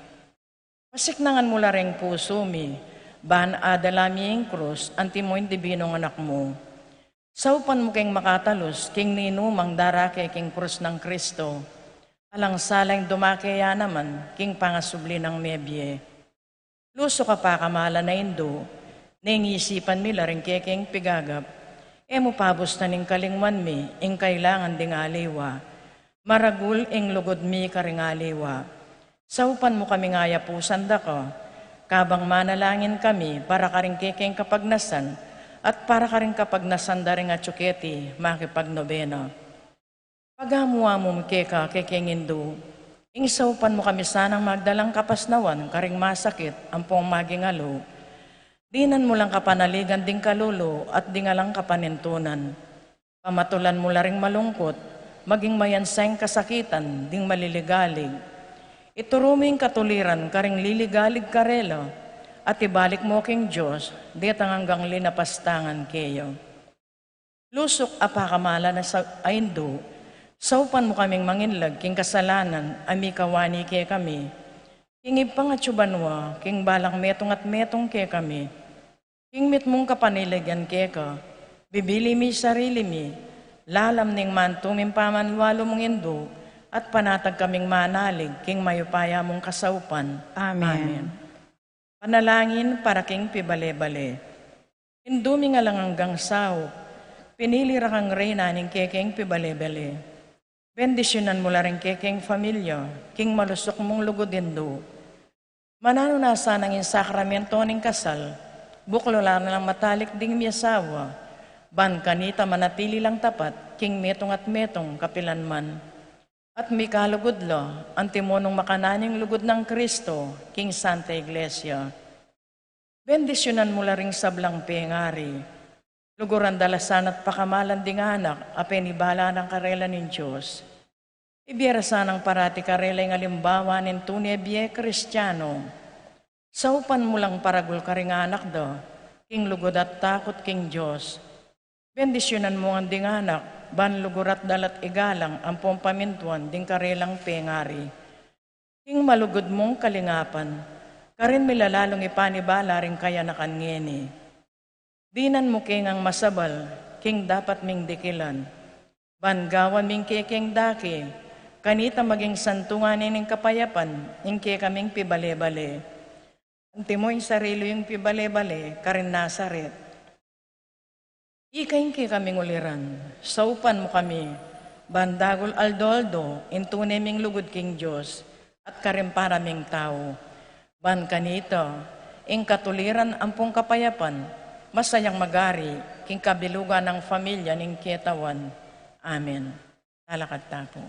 Pasiknangan mo la ring puso mi, ban adalami ing krus, anti mo hindi binong anak mo. Saupan mo king makatalos, king ninumang darake king krus ng Kristo. Alang salang dumakaya naman, king pangasubli ng mebye. Luso ka pa kamala na indo, nangisipan mi la ring king pigagap. Emo pabos na ning kalingwan mi, ing kailangan ding aliwa. Maragul ing lugod mi karing aliwa. Saupan mo kami ngaya pusan da ko, kabang manalangin kami para karing kekeng kapagnasan, at para karing kapagnasan da ring atsuketi, makipagnobena. Pagamuwa mo keka kekeng indo, ing saupan mo kami sanang magdalang kapasnawan, karing masakit, ampong magingalo. Dinan mo lang kapanaligan ding kalulo at di nga lang kapanintunan. Pamatulan mo la ring malungkot, maging mayansayang kasakitan, ding maliligalig. Ituruming katuliran karing liligalig karelo, at ibalik mo king Diyos, di hanggang linapastangan kayo. Lusok apakamala na sa aindo, saupan mo kaming manginlag, king kasalanan, ami kawani kaya kami. King ipangatsubanwa, king balang metong at metong kaya kami. King mit mong kapanilagyan kaya ka, bibili mi sarili mi, lalam ning mantuming pamanwalo mong indo, at panatag kaming manalig, king mayupaya mong kasaupan. Amen. Panalangin para king pibale-bale. Indumi nga lang hanggang sao, pinili ra kang reyna ning kekeng pibale-bale. Bendisyonan mo la rin kekeng familia, king malusok mong lugudin do. Manano na sanang in sakramento ning kasal, buklo lang lang matalik ding miyasawa, ban kanita manatili lang tapat, king metong at metong kapilan man. At may kalugod lo, antimonong makananing lugod ng Kristo, king Santa Iglesia. Bendisyonan mo la ring sablang pengari, luguran dalasan at pakamalan ding anak, apenibala ng karela ng Diyos. Ibiyara sanang parati karela ng alimbawa ng tunay biye Kristiyano. Saupan mo lang paragul ka ring anak do, king lugod at takot king Diyos. Bendisyonan mo ang ding anak, ban lugurat dalat igalang ang pamintuan ding karelang pengari. King malugod mong kalingapan, karin milalalong ipanibala rin kaya na kanyeni. Dinan mo king ang masabal, king dapat ming dikilan. Ban gawan ming kekeng daki, kanita maging santunganin ng kapayapan, ingke kaming pibale-bale. Anti mo yung sarili yung pibale-bale, karin Nazaret. Ikain kaming uliran, saupan mo kami, bandagol aldoldo, intuneming lugod king Diyos, at karin paraming tao. Ban kanito, ing katuliran ampong kapayapan, masayang magari, king kabilugan ng pamilya ning kietawan. Amen. Talakad tako.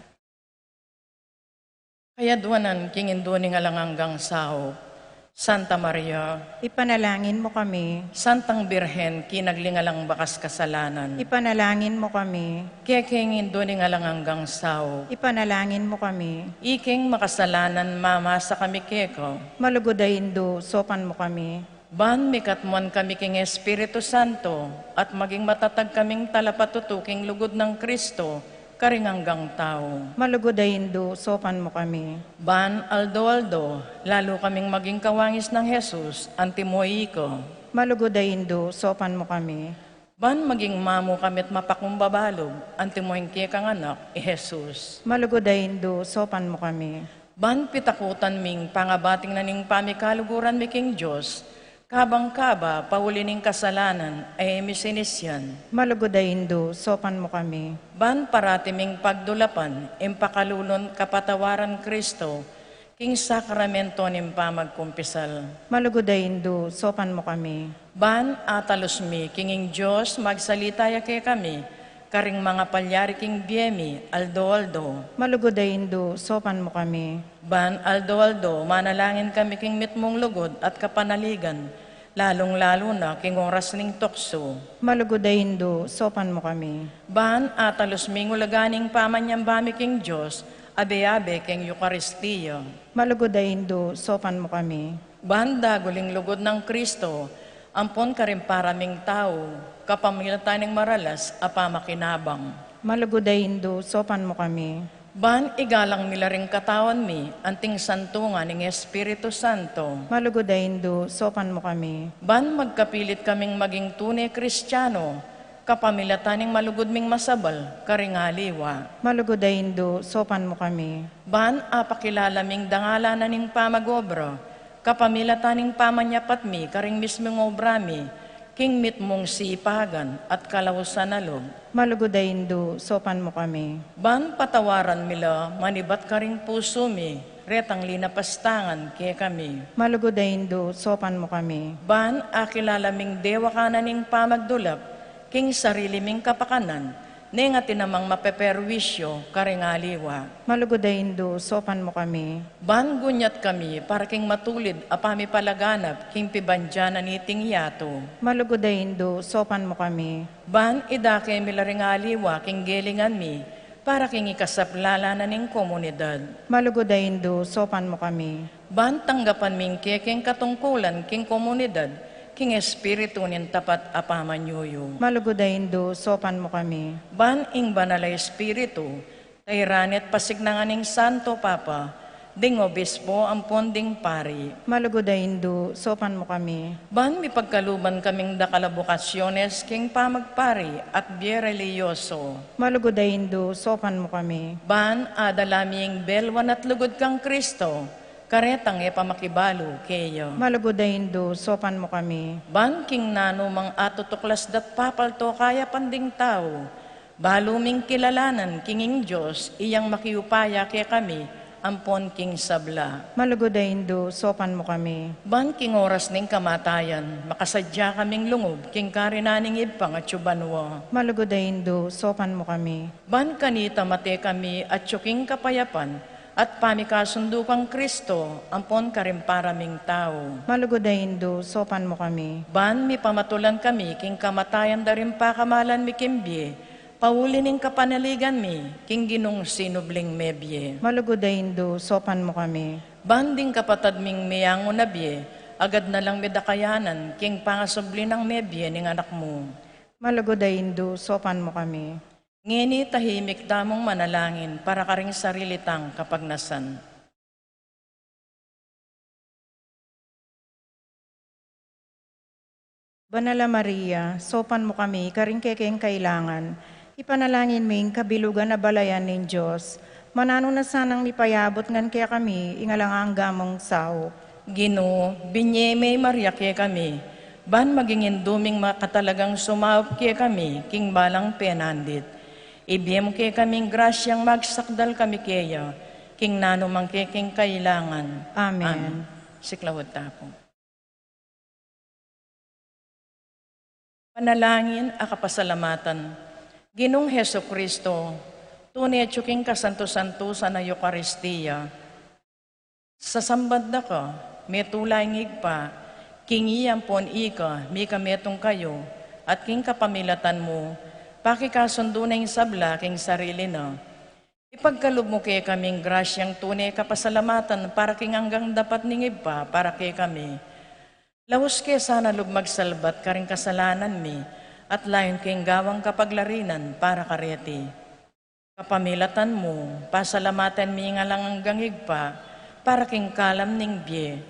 Kaya duwanan king induning alang hanggang sao, Santa Maria, Ipanalangin mo kami. Santang Birhen, kinaglingalang bakas kasalanan. Ipanalangin mo kami. Kaya king induning alang hanggang sao, Ipanalangin mo kami. iking makasalanan mamasa kami keko. Malugodayindo, sopan mo kami. Ban mikatmuan kami king Espiritu Santo at maging matatag kaming talapatutuking lugod ng Kristo, karing hanggang tao. Malugodayindo, sopan mo kami. Ban aldo-aldo, lalo kaming maging kawangis ng Jesus, antimoy ko. Malugodayindo, sopan mo kami. Ban maging mamo kamit mapakumbabalog, antimoy kang anak, Jesus. Malugodayindo, sopan mo kami. Ban pitakutan ming pangabating na ning pamikaluguran mi king Diyos, kabang-kaba, paulining kasalanan, ay misinisyan. Malugodayindo, sopan mo kami. Ban paratiming pagdulapan, impakalulon kapatawaran Kristo, king sakramento nim pamagkumpisal. Malugodayindo, sopan mo kami. Ban atalos mi, kinging Diyos, magsalitaya kay kami, karing mga palyari king biyemi, aldo-aldo. Malugodayindo, sopan mo kami. Ban aldo-aldo, manalangin kami king mitmong lugod at kapanaligan, lalong-lalo na king oras ning tukso. Malugodayindo, sopan mo kami. Ban atalos ming ulaganing pamanyambami king Diyos, abe-abe king Eucharistia. Malugodayindo, sopan mo kami. Ban daguling lugod ng Kristo, ampon karing paraming tao, kapamilatan ng maralas, apamakinabang. Malugodayindo, sopan mo kami. Ban igalang nila ring katawan mi, anting santungan ng Espiritu Santo. Malugodayindo, sopan mo kami. Ban magkapilit kaming maging tunay Kristiyano, kapamilatan ng malugod ming masabal, karingaliwa. Malugodayindo, sopan mo kami. Ban apakilala ming dangala na ning pamagobra, kapamilatan ng pamanyapat mi, karing mismong obra mi, king mitmong sipagan at kalawsan na loob. Malugodayindo, sopan mo kami. Ban patawaran mila, manibat karing puso mi, retang linapastangan kaya kami. Malugodayindo, sopan mo kami. Ban akilala ming dewa kananing pamagdulap, king sarili ming kapakanan, ning atinamang mapeperwisyo, karingaliwa. Malugodayindo, sopan mo kami. Ban gunyat kami, para king matulid, apami palaganap, king pibandyanan niting yato. Malugodayindo, sopan mo kami. Ban idake milaringaliwa, king gelingan mi, para king ikasaplala na ning komunidad. Malugodayindo, sopan mo kami. Ban tanggapan ming king katungkulan, king komunidad, king espiritu nin tapat apamanyoyo. Malugodayindo, sopan mo kami. Ban ing banalay espiritu, tayranit pasignanganing Santo Papa, ding obispo ampon ding pari. Malugodayindo, sopan mo kami. Ban mi pagkaluban kaming dakalabokasyones, king pamagpari at bierelioso. Malugodayindo, sopan mo kami. Ban adalaming belwan at lugod kang Kristo, karetang epamakibalo keyo. Malugodayindo, sopan mo kami. Ban king nano mang atutuklas dat papalto kaya panding tao, baluming kilalanan kinging Diyos, iyang makiupaya kaya kami, ampon king sabla. Malugodayindo, sopan mo kami. Ban king oras ning kamatayan, makasadya kaming lungob, king karinaning ibpang at yubanwa. Malugodayindo, sopan mo kami. Ban kanita mate kami at yuking kapayapan, at pamikasundo kang Kristo, ampon karimparaming tao. Malugodayindo, sopan mo kami. Ban mi pamatulan kami, king kamatayan darin pa kamalan mi kimbye, paulining kapanaligan mi, king ginong sinubling mebye. Malugodayindo, sopan mo kami. Banding kapatad ming miyango nabye, agad na lang medakayanan, king pangasubli ng mebye ning anak mo. Malugodayindo, sopan mo kami. Ngini tahimik damong manalangin para karing sarilitang kapagnasan. Banala Maria, sopan mo kami, karing kekeng kailangan. Ipanalangin ming kabilugan na balayan ng Diyos. Manano na sanang mipayabot ngan kaya kami, ingalang gamong sao. Ginoo, binyeme Maria kaya kami, ban magingin duming makatalagang sumaup kaya kami, king balang penandit. Ibiyem kaya kaming grasyang magsakdal kami kaya, king nano mang king kailangan. Amen. siklawot tapo. Panalangin a kapasalamatan. Ginong Heso Kristo, tunay at yuking kasanto-santo sa na Eucharistia. Sa sambad na ka, may tulay ngigpa, kingiyan pon ika, mi kametong kayo, at king kapamilatan mo, pakikasundo na yung sabla king sarili na. Ipagkalub mo kay kaming grasyang tunay kapasalamatan para king hanggang dapat ningib pa para kay kami. Lawas kay sana lubmagsalbat ka rin kasalanan mi, at layon king gawang kapaglarinan para kareti. Kapamilatan mo, pasalamatan mi nga lang hanggang higpa, para king kalam ning biye.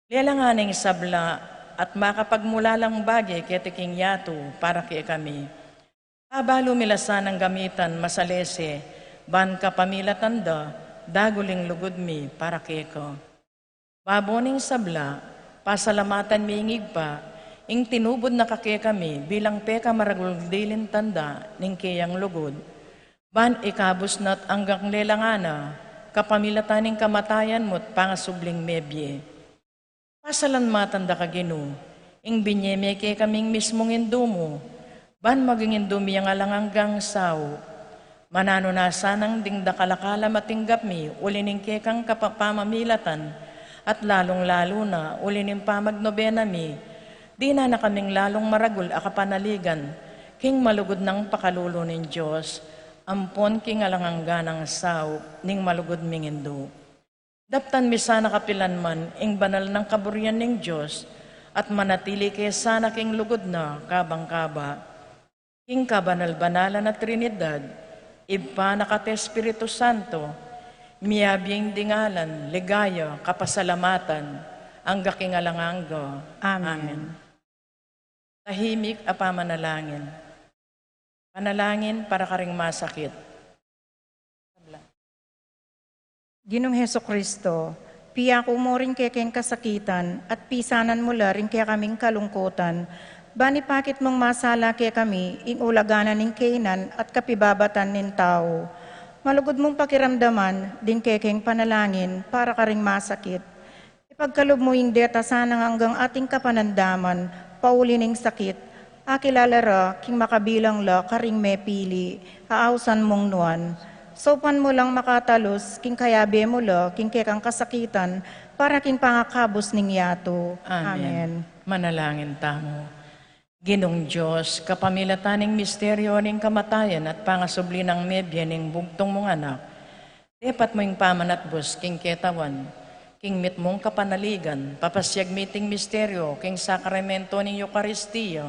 Lialanganing sabla at makapagmula lang bagay kaya tiking yato para kay kami. Abalo milasan ang gamitan masalese, ban kapamilatan da, daguling lugod mi para kay ko. Baboning sabla, pasalamatan mi ingig pa, ing tinubod na kake kami bilang peka maragulgdilin tanda ning kayang lugod. Ban ikabos na't anggang lelangana, kapamilataning kamatayan mo't pangasubling mebye. Pasalamatan da ka Gino, ing binyeme kay kaming mismong indumo, ban maging indumi ang alanganggang sao. Manano na sanang ding dakalakala matinggap mi, ulining kay kang kapapamamilatan, at lalong-lalo na ulining pamagnobena mi, di na kaming lalong maragul akapanaligan, king malugod ng pakalulo ng Diyos, ampon king alangangganang sao, ning malugod ming indo. Daptan mi sana kapilan man, ing banal ng kaburian ng Diyos, at manatili kay sana king lugod na kabang-kaba. King kabanal-banalan na Trinidad, iba nakate Espiritu Santo, miyabing dingalan, ligaya, kapasalamatan, ang gaking alanganggo. Amen. Tahimik a pamanalangin. Panalangin para karing masakit. Ginong Heso Kristo, piya ko mo rin kaya kayong kasakitan at pisanan mo la rin kaya kaming kalungkutan. Bani pakit mong masala kaya kami, ing ulaganan ning kainan at kapibabatan nin tao. Malugod mong pakiramdaman, din kaya kayong panalangin para karing masakit. Ipagkalob mo yung deta sanang hanggang ating kapanandaman, pauli ning sakit, akilalara, king makabilang la, karing may pili, aawsan mong nuan. Sopan mo lang makatalos, king kayabe mo la, king kekang kasakitan, para king pangakabos ning yato. Amen. Manalangin tamo. Ginong Diyos, kapamilataning misteryo ning kamatayan at pangasubli ng medya ning bugtong mong anak, tepat mo yung pamanatbos, king ketawan, king mit mong kapanaligan, papasyag miting misteryo, king sakramento ning Eucharistia.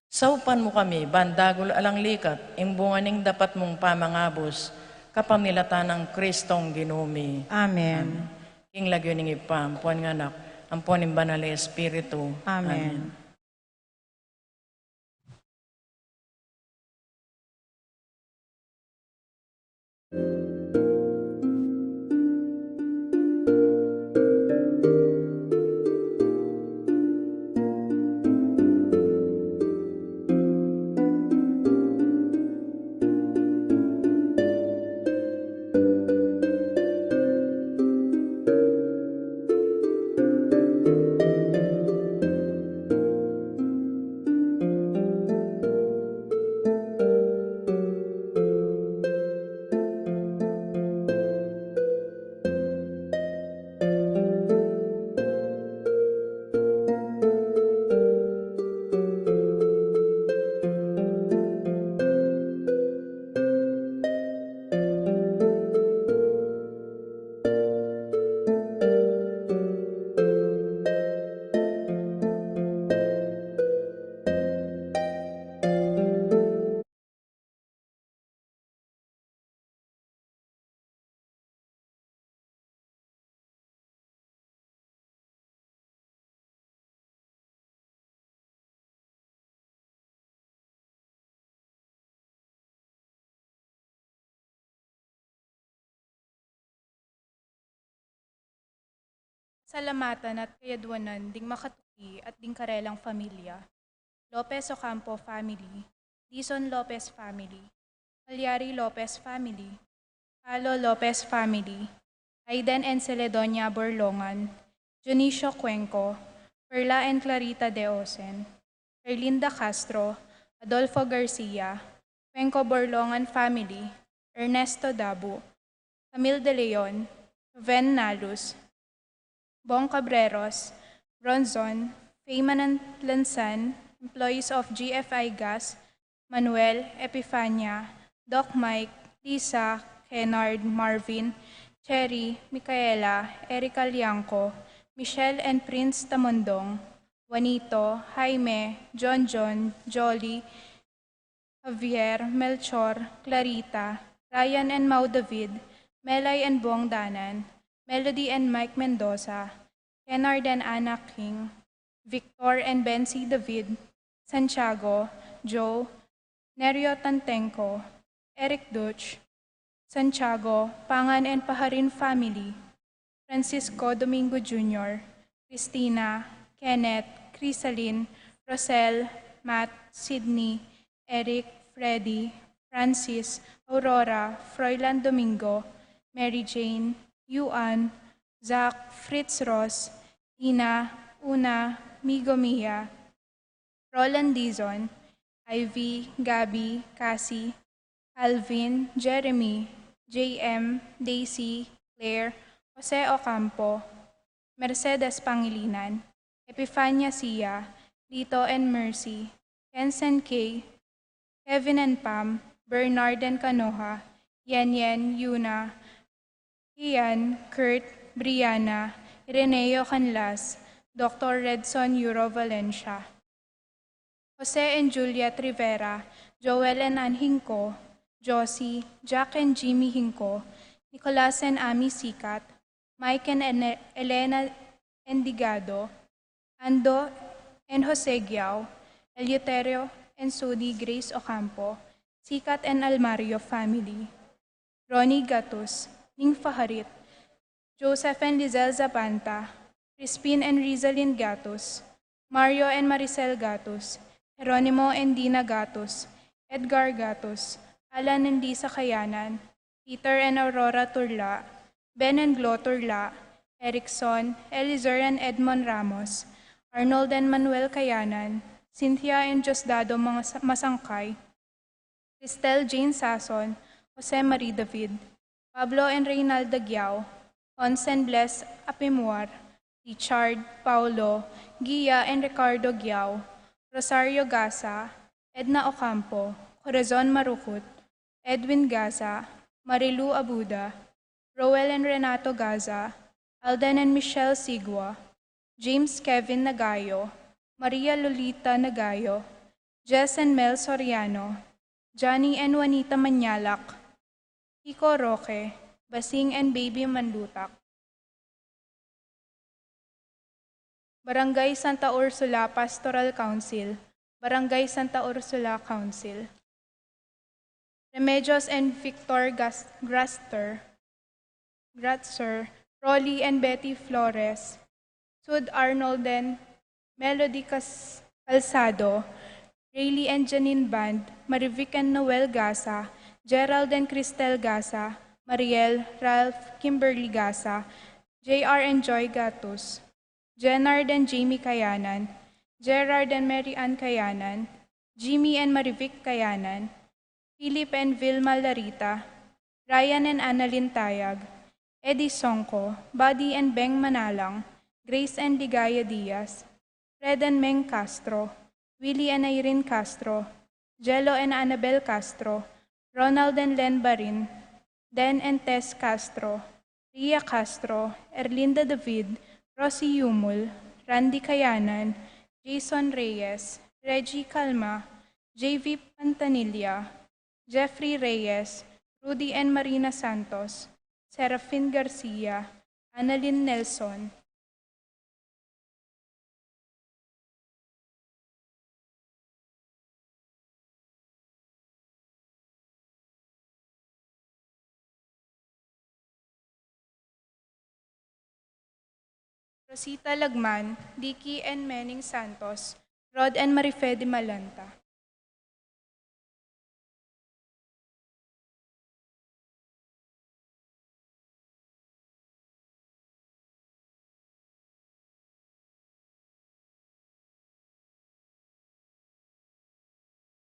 Saupan mo kami, bandagol alang likat, imbungan ning dapat mong pamangabos, kapamilatan ng Kristong Ginumi. Amen. King lagyo ning ipam, puan nga anak, ampon ng banal na Espiritu. Amen. Salamatan at kayadwanan ding makatuki at ding karelang pamilya. Lopez Ocampo family, Dizon Lopez family, Malyari Lopez family, Palo Lopez family, Aiden and Celedonia Borlongan, Dionisio Cuenco, Perla and Clarita De Osen, Erlinda Castro, Adolfo Garcia, Cuenco Borlongan Family, Ernesto Dabu, Camille De Leon, Ven Nalus, Bong Cabreros, Bronzon, Feyman Lansan, employees of GFI Gas, Manuel, Epifania, Doc Mike, Lisa, Kennard, Marvin, Cherry, Micaela, Erica Liangco, Michelle and Prince Tamondong, Juanito, Jaime, John, Jolly, Javier, Melchor, Clarita, Ryan and Mau David, Melay and Bong Danan, Melody and Mike Mendoza, Kennard and Anna King, Victor and Bensi David, Santiago, Joe, Nerio Tantenco, Eric Dutch, Santiago, Pangan and Paharin family, Francisco Domingo Jr., Christina, Kenneth, Crisaline, Rosel, Matt, Sydney, Eric, Freddy, Francis, Aurora, Froilan Domingo, Mary Jane, Yuan, Zach, Fritz Ross, Ina, Una, Migo Mia, Roland Dizon, Ivy, Gabby, Cassie, Alvin, Jeremy, JM, Daisy, Claire, Jose Ocampo, Mercedes Pangilinan, Epifania Sia, Lito and Mercy, Kensen K, Kevin and Pam, Bernard and Canoha, Yen, Yuna, Ian, Kurt, Brianna, Ireneo Canlas, Dr. Redson Euro Valencia, Jose and Juliet Rivera, Joel and Ann Hinco, Josie, Jack and Jimmy Hinco, Nicolas and Ami Sikat, Mike and Elena Endigado, Ando and Jose Giao, Eleuterio and Sudi Grace Ocampo, Sikat and Almario family, Ronnie Gatus, Ning Faharit, Joseph and Lizelle Zapanta, Crispin and Rizalyn Gatus, Mario and Maricel Gatus, Jeronimo and Dina Gatus, Edgar Gatus, Alan and Lisa Kayanan, Peter and Aurora Turla, Ben and Glo Turla, Erickson, Elizer and Edmond Ramos, Arnold and Manuel Kayanan, Cynthia and Diosdado Masangkay, Cristel Jane Sason, Jose Marie David, Pablo and Reynalda Giao, Ons and Bless Apimuar, Richard, Paulo, Gia and Ricardo Giao, Rosario Gasa, Edna Ocampo, Corazon Marukut, Edwin Gaza, Marilu Abuda, Roel and Renato Gaza, Alden and Michelle Sigua, James Kevin Nagayo, Maria Lolita Nagayo, Jess and Mel Soriano, Johnny and Juanita Manyalak, Pico Roque, Basing and Baby Manlutak. Barangay Santa Ursula Pastoral Council, Barangay Santa Ursula Council. Remedios and Victor Gratzer, Rolly and Betty Flores, Sud Arnold and Melody Calzado, Rayleigh and Janine Band, Marivic and Noel Gasa, Gerald and Cristel Gasa, Mariel, Ralph, Kimberly Gasa, JR and Joy Gatus, Jenard and Jamie Kayanan, Gerard and Mary Ann Kayanan, Jimmy and Marivic Kayanan, Philip and Vilma Larita, Ryan and Annalyn Tayag, Eddie Songko, Buddy and Beng Manalang, Grace and Ligaya Diaz, Fred and Meng Castro, Willie and Irene Castro, Jello and Annabel Castro, Ronald and Len Barin, Den and Tess Castro, Ria Castro, Erlinda David, Rosie Yumul, Randy Kayanan, Jason Reyes, Reggie Calma, JV Pantanilla, Jeffrey Reyes, Rudy and Marina Santos, Serafin Garcia, Annalyn Nelson, Rosita Lagman, Dicky and Menning Santos, Rod and Marife de Malanta.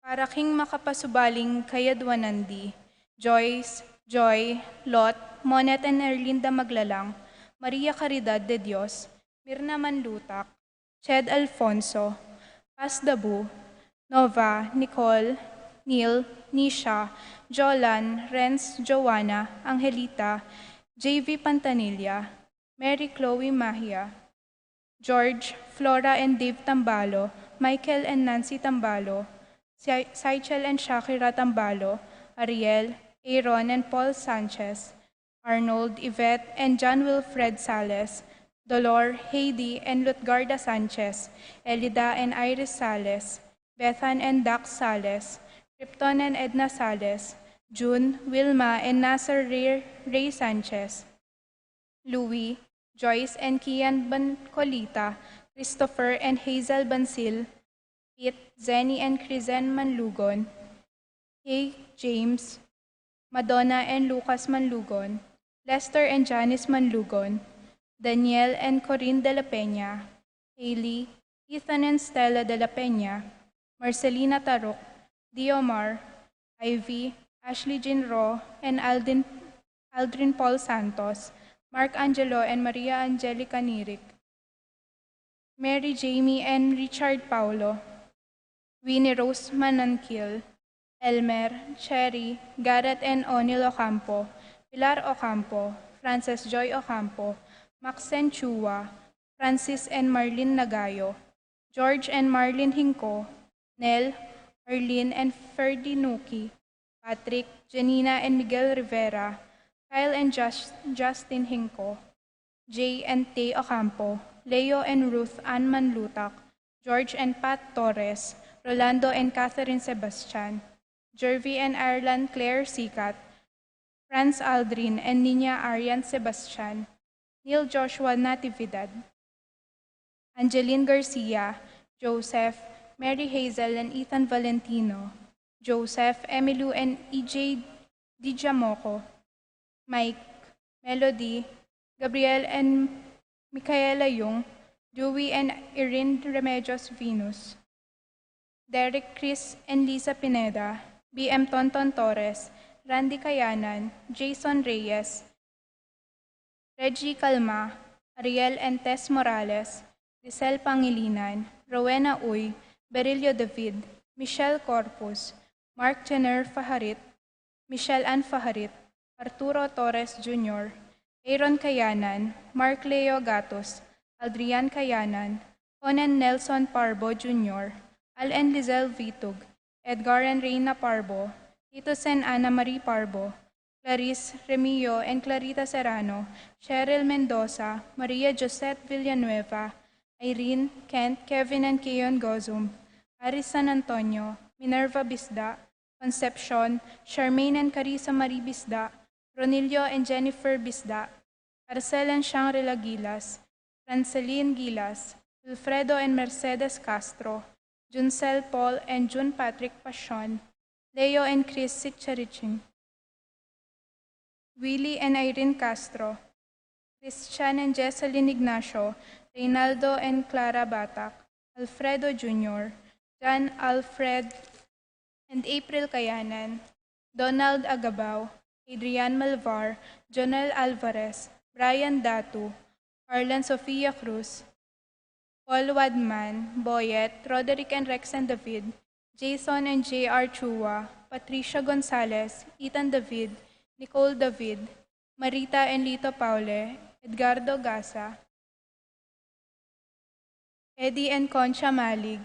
para king makapasubaling kayadwanandi, Joyce, Joy, Lot, Monet and Erlinda Maglalang, Maria Caridad de Dios, Mirna Manlutak, Ched Alfonso, Paz Dabu, Nova, Nicole, Neil, Nisha, Jolan, Renz, Joanna, Angelita, JV Pantanilla, Mary Chloe Mahia, George, Flora and Dave Tambalo, Michael and Nancy Tambalo, Saichel and Shakira Tambalo, Ariel, Aaron and Paul Sanchez, Arnold, Yvette and John Wilfred Sales, Dolor, Heidi and Lutgarda Sanchez, Elida and Iris Sales, Bethan and Dax Sales, Krypton and Edna Sales, June, Wilma and Nasser Ray Sanchez, Louis, Joyce and Kian Bancolita, Christopher and Hazel Bansil, Pete, Zenny and Crizen Manlugon, Kay, James, Madonna and Lucas Manlugon, Lester and Janice Manlugon, Daniel and Corinne de la Peña, Haley, Ethan and Stella de la Peña, Marcelina Tarok, Diomar, Ivy, Ashley Jinro, and Aldrin Paul Santos, Mark Angelo and Maria Angelica Nirik, Mary Jamie and Richard Paulo, Winnie Rose Manankil, Elmer, Cherry, Garrett and O'Neill Ocampo, Pilar Ocampo, Frances Joy Ocampo, Maxen Chua, Francis and Marlene Nagayo, George and Marlene Hinco, Nel, Arlene and Ferdy Nuki, Patrick, Janina and Miguel Rivera, Kyle and Justin Hinco, Jay and Tay Ocampo, Leo and Ruth Ann Manlutak, George and Pat Torres, Rolando and Catherine Sebastian, Jervy and Ireland Claire Sikat, Franz Aldrin and Nina Arian Sebastian, Neil Joshua Natividad, Angeline Garcia, Joseph, Mary Hazel and Ethan Valentino, Joseph, Emilu and EJ Dijamoco, Mike, Melody, Gabriel and Micaela Yung, Dewey and Erin Remedios Venus, Derek Chris and Lisa Pineda, BM Tonton Torres, Randy Kayanan, Jason Reyes, Reggie Calma, Ariel and Tess Morales, Giselle Pangilinan, Rowena Uy, Berilio David, Michelle Corpus, Mark Jenner Faharit, Michelle Ann Faharit, Arturo Torres Jr., Aaron Kayanan, Mark Leo Gatos, Adrian Kayanan, Conan Nelson Parbo Jr., Al and Lizelle Vitug, Edgar and Reina Parbo, Titus and Ana Marie Parbo, Clarice Remillo and Clarita Serrano, Cheryl Mendoza, Maria Josette Villanueva, Irene, Kent, Kevin and Keon Gozum, Aris San Antonio, Minerva Bisda, Concepcion, Charmaine and Carissa Marie Bisda, Ronilio and Jennifer Bisda, Arcel and Shangri-La Gilas, Franceline Gilas, Wilfredo and Mercedes Castro, Juncel Paul and June Patrick Pasion, Leo and Chris Sitchariching, Willie and Irene Castro, Christian and Jesseline Ignacio, Reynaldo and Clara Batak, Alfredo Jr., John Alfred and April Kayanan, Donald Agabao, Adrian Malvar, Jonel Alvarez, Brian Datu, Arlan Sofia Cruz, Paul Wadman, Boyet, Roderick and Rex and David, Jason and J.R. Chua, Patricia Gonzalez, Ethan David, Nicole David, Marita and Lito Paule, Edgardo Gasa, Eddie and Concha Malig,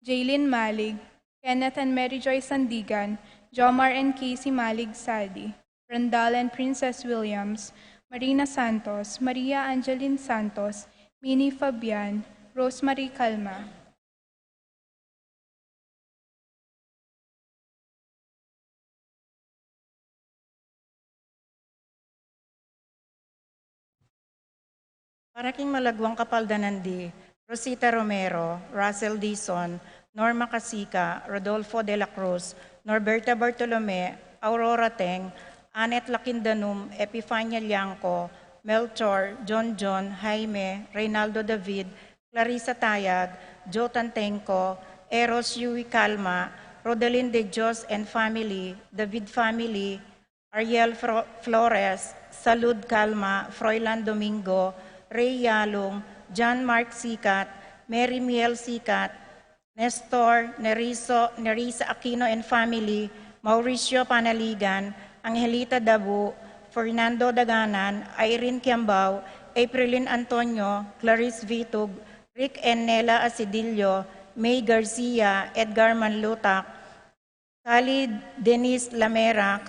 Jaylin Malig, Kenneth and Mary Joy Sandigan, Jomar and Casey Malig Sadi, Randall and Princess Williams, Marina Santos, Maria Angeline Santos, Minnie Fabian, Rosemary Calma. Paraking malagwang kapaldanandi, Rosita Romero, Russell Dizon, Norma Casica, Rodolfo de la Cruz, Norberta Bartolome, Aurora Teng, Annette Lakindanum, Epifania Liangco, Melchor, John, Jaime, Reynaldo David, Clarissa Tayag, Joe Tantenco, Eros Yui Calma, Rodelin de Dios and family, David family, Ariel Flores, Salud Calma, Froilan Domingo, Ray Yalong, John Mark Sikat, Mary Miel Sikat, Nestor, Nerisa Aquino and family, Mauricio Panaligan, Angelita Dabu, Fernando Daganan, Irene Kiambao, Aprilin Antonio, Clarice Vitug, Rick and Nela Asidillo, May Garcia, Edgar Manlutak, Khalid Denise Lamera,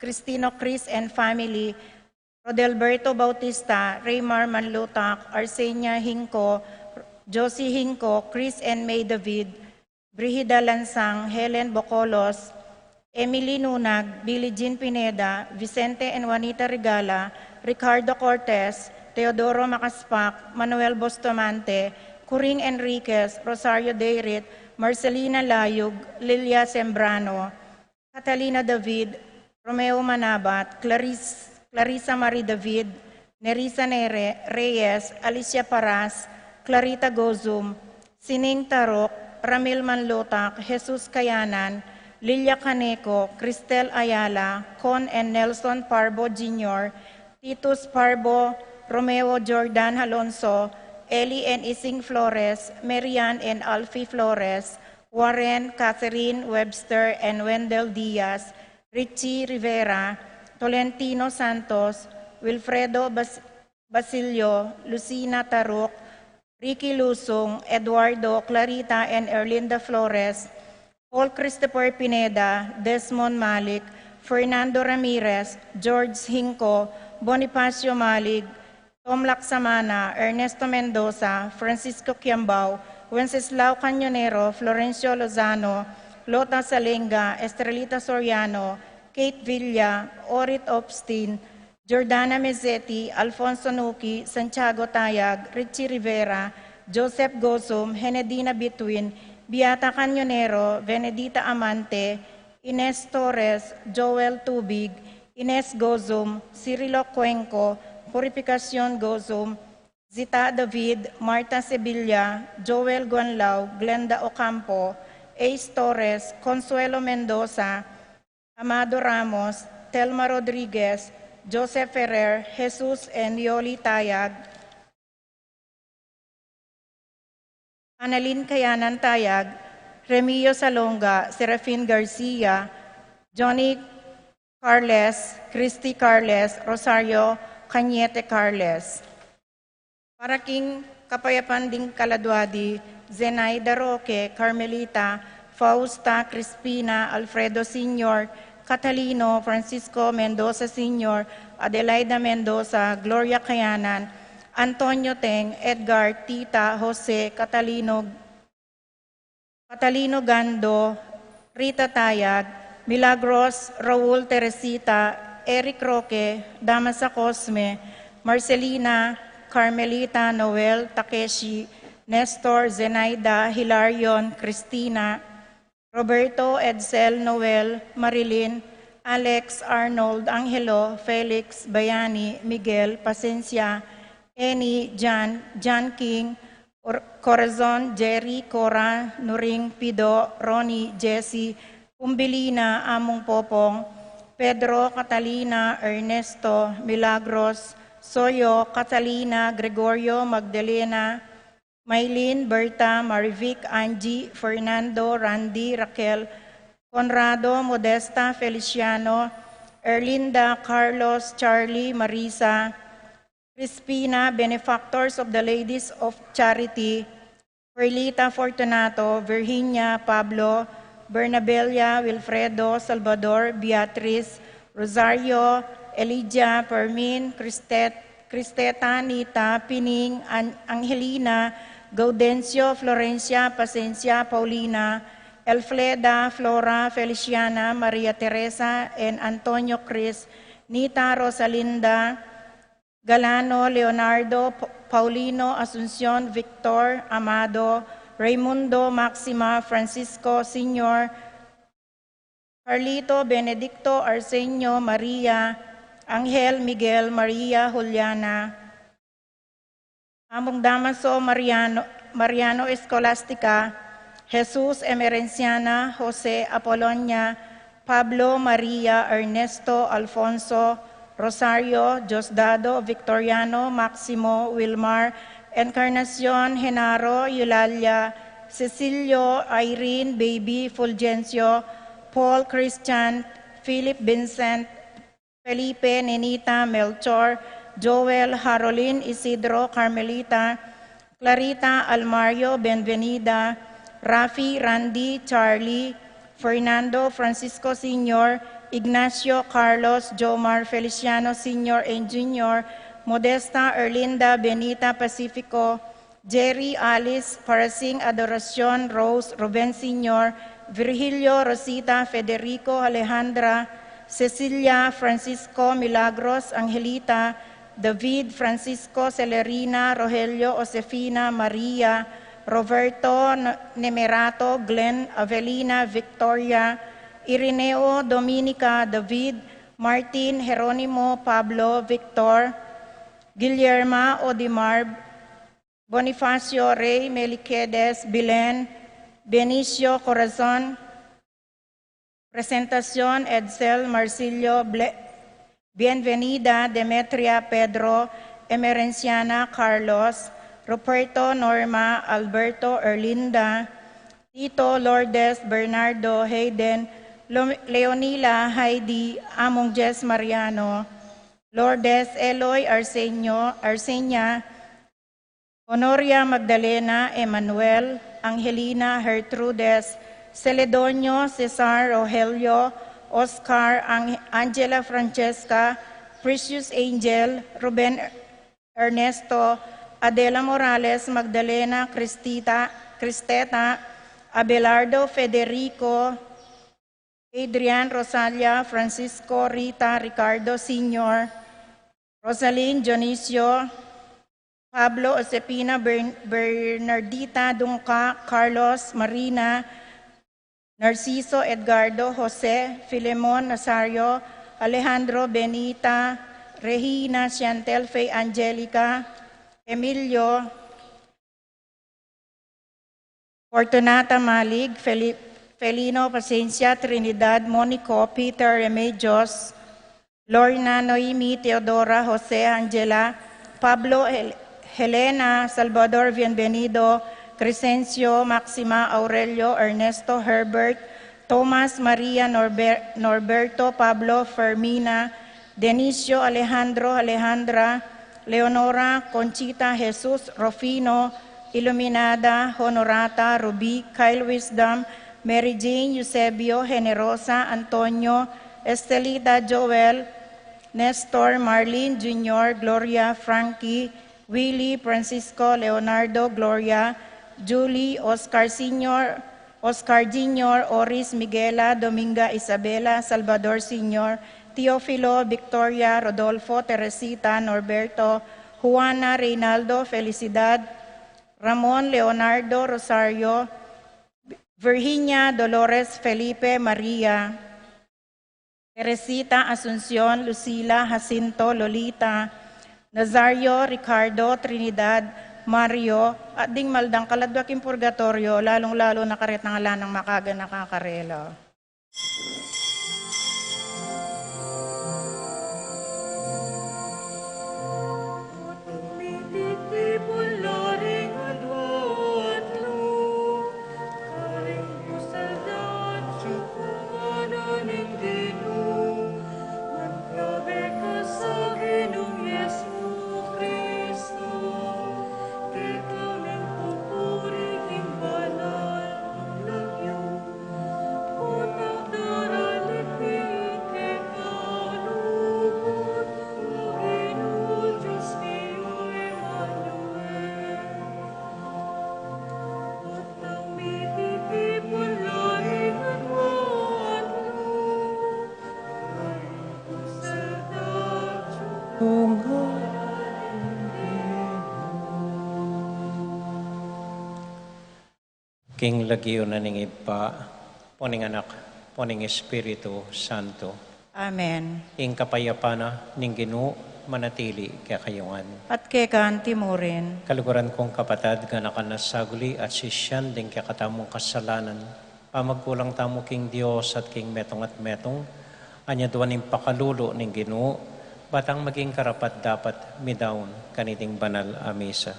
Cristino Chris and family, Rodelberto Bautista, Raymar Manlutak, Arsenia Hinco, Josie Hinco, Chris and May David, Brigida Lansang, Helen Bocolos, Emily Nunag, Billie Jean Pineda, Vicente and Juanita Regala, Ricardo Cortez, Teodoro Macaspac, Manuel Bustamante, Curing Enriquez, Rosario Deirit, Marcelina Layug, Lilia Sembrano, Catalina David, Romeo Manabat, Clarissa Marie David, Nerissa Reyes, Alicia Paras, Clarita Gozum, Sining Tarok, Ramil Manlotak, Jesus Kayanan, Lilia Caneco, Cristel Ayala, Con and Nelson Parbo Jr., Titus Parbo, Romeo Jordan Alonso, Eli and Ising Flores, Marian and Alfie Flores, Warren, Catherine Webster and Wendell Diaz, Richie Rivera, Tolentino Santos, Wilfredo Basilio, Lucina Taruk, Ricky Lusong, Eduardo, Clarita and Erlinda Flores, Paul Christopher Pineda, Desmond Malik, Fernando Ramirez, George Hinco, Bonifacio Malig, Tom Laksamana, Ernesto Mendoza, Francisco Quiambao, Wenceslao Cañonero, Florencio Lozano, Lota Salenga, Estrelita Soriano, Kate Villa, Orit Opstein, Jordana Mezzetti, Alfonso Nuki, Santiago Tayag, Richie Rivera, Joseph Gosum, Henedina Bituin, Beata Cañonero, Venedita Amante, Ines Torres, Joel Tubig, Ines Gozum, Cirilo Cuenco, Purificación Gozum, Zita David, Marta Sevilla, Joel Guanlao, Glenda Ocampo, Ace Torres, Consuelo Mendoza, Amado Ramos, Telma Rodriguez, Joseph Ferrer, Jesus and Yoli Tayag, Annalyn Kayanan Tayag, Remillo Salonga, Serafin Garcia, Johnny Carles, Christy Carles, Rosario Cañete Carles. Para King Kapayapan Ding Kaladwadi, Zenaida Roque, Carmelita, Fausta Crispina, Alfredo Sr., Catalino, Francisco Mendoza Sr., Adelaida Mendoza, Gloria Kayanan, Antonio Teng, Edgar, Tita, Jose, Catalino Gando, Rita Tayag, Milagros, Raul Teresita, Eric Roque, Damasa Cosme, Marcelina, Carmelita, Noel, Takeshi, Nestor, Zenaida, Hilarion, Cristina, Roberto, Edsel, Noel, Marilyn, Alex, Arnold, Angelo, Felix, Bayani, Miguel, Pasencia, Eni, John King, Corazon, Jerry, Cora, Nuring, Pido, Ronnie, Jesse, Umbilina, Among Popong, Pedro, Catalina, Ernesto, Milagros, Soyo, Catalina, Gregorio, Magdalena, Maylin, Berta, Marivic, Angie, Fernando, Randy, Raquel, Conrado, Modesta, Feliciano, Erlinda, Carlos, Charlie, Marisa, Crispina, Benefactors of the Ladies of Charity, Perlita Fortunato, Virginia, Pablo, Bernabella, Wilfredo, Salvador, Beatriz, Rosario, Elijah, Permin, Cristeta, Nita, Pining, Angelina, Gaudencio, Florencia, Pasencia, Paulina, Elfleda, Flora, Feliciana, Maria Teresa, and Antonio Chris, Nita, Rosalinda, Galano, Leonardo, Paulino, Asuncion, Victor, Amado, Raimundo, Maxima, Francisco, Senior, Carlito, Benedicto, Arsenio, Maria, Angel, Miguel, Maria, Juliana, Among Damaso, Mariano Escolastica, Jesus Emerenciana, Jose Apolonia, Pablo Maria Ernesto Alfonso, Rosario Diosdado Victoriano, Maximo Wilmar, Encarnacion Genaro Eulalia, Cecilio Irene Baby Fulgencio, Paul Christian, Philip Vincent, Felipe Nenita Melchor, Joel Harolin Isidro Carmelita, Clarita Almario Benvenida, Rafi Randy Charlie, Fernando Francisco Sr., Ignacio Carlos Jomar Feliciano Sr. and Jr., Modesta Erlinda Benita Pacifico, Jerry Alice Parasing Adoracion Rose Ruben Sr., Virgilio Rosita Federico Alejandra, Cecilia Francisco Milagros Angelita, David Francisco Celerina Rogelio Josefina Maria, Roberto Nemerato Glenn Avelina Victoria, Irineo Dominica David, Martin Jeronimo Pablo Victor, Guillerma Odimar, Bonifacio Rey Meliquedes Bilen, Benicio Corazon, Presentación Edsel Marcillo Bienvenida Demetria Pedro, Emerenciana Carlos, Ruperto Norma Alberto Erlinda, Tito Lourdes Bernardo Hayden, Leonila Heidi Among Jess Mariano, Lourdes Eloy Arsenia, Honoria Magdalena Emanuel, Angelina Gertrudes, Celedonio Cesar Rogelio, Oscar Angela Francesca, Precious Angel, Ruben Ernesto, Adela Morales, Magdalena Cristeta, Abelardo Federico, Adrian Rosalia, Francisco Rita Ricardo Sr., Rosaline Dionisio, Pablo Osepina Bernardita Dunca, Carlos Marina, Narciso Edgardo Jose, Filemon Nazario, Alejandro Benita, Regina Chantel Fay Angelica, Emilio Fortunata Malig, Felino Pacencia, Trinidad Monico, Peter Remedios, Lorna Noemi Teodora Jose Angela, Pablo Helena Salvador Bienvenido, Crescencio Maxima Aurelio Ernesto Herbert, Thomas Maria Norberto Pablo Fermina, Denicio Alejandro Alejandra, Leonora Conchita Jesus Rufino, Iluminada Honorata Ruby, Kyle Wisdom, Mary Jane Eusebio Generosa Antonio, Estelita Joel, Nestor Marlene Jr., Gloria Frankie, Willie Francisco Leonardo Gloria, Julie Oscar Sr., Oscar Jr., Oris Miguela Dominga Isabela Salvador Sr., Teofilo Victoria Rodolfo Teresita Norberto, Juana Reynaldo Felicidad, Ramon Leonardo Rosario, Virginia Dolores Felipe Maria, Teresita Asuncion Lucila Jacinto Lolita, Nazario Ricardo Trinidad Mario, at ding maldang kaladwaking purgatorio, lalong-lalo na karet ng ala ng makaga nakakarela. King lagyo na ning ipa, poning anak, poning Espiritu Santo. Amen. Ing kapayapana ning Ginoo, manatili kakayungan. At kekan timurin. Kaluguran kong kapatid, ganakan na saguli at sisyan din kakatamong kasalanan. Pamagkulang tamo king Diyos at king metong at metong, anya duwan ng pakalulo ng Ginoo, batang maging karapat dapat midaon kaniting banal a misa.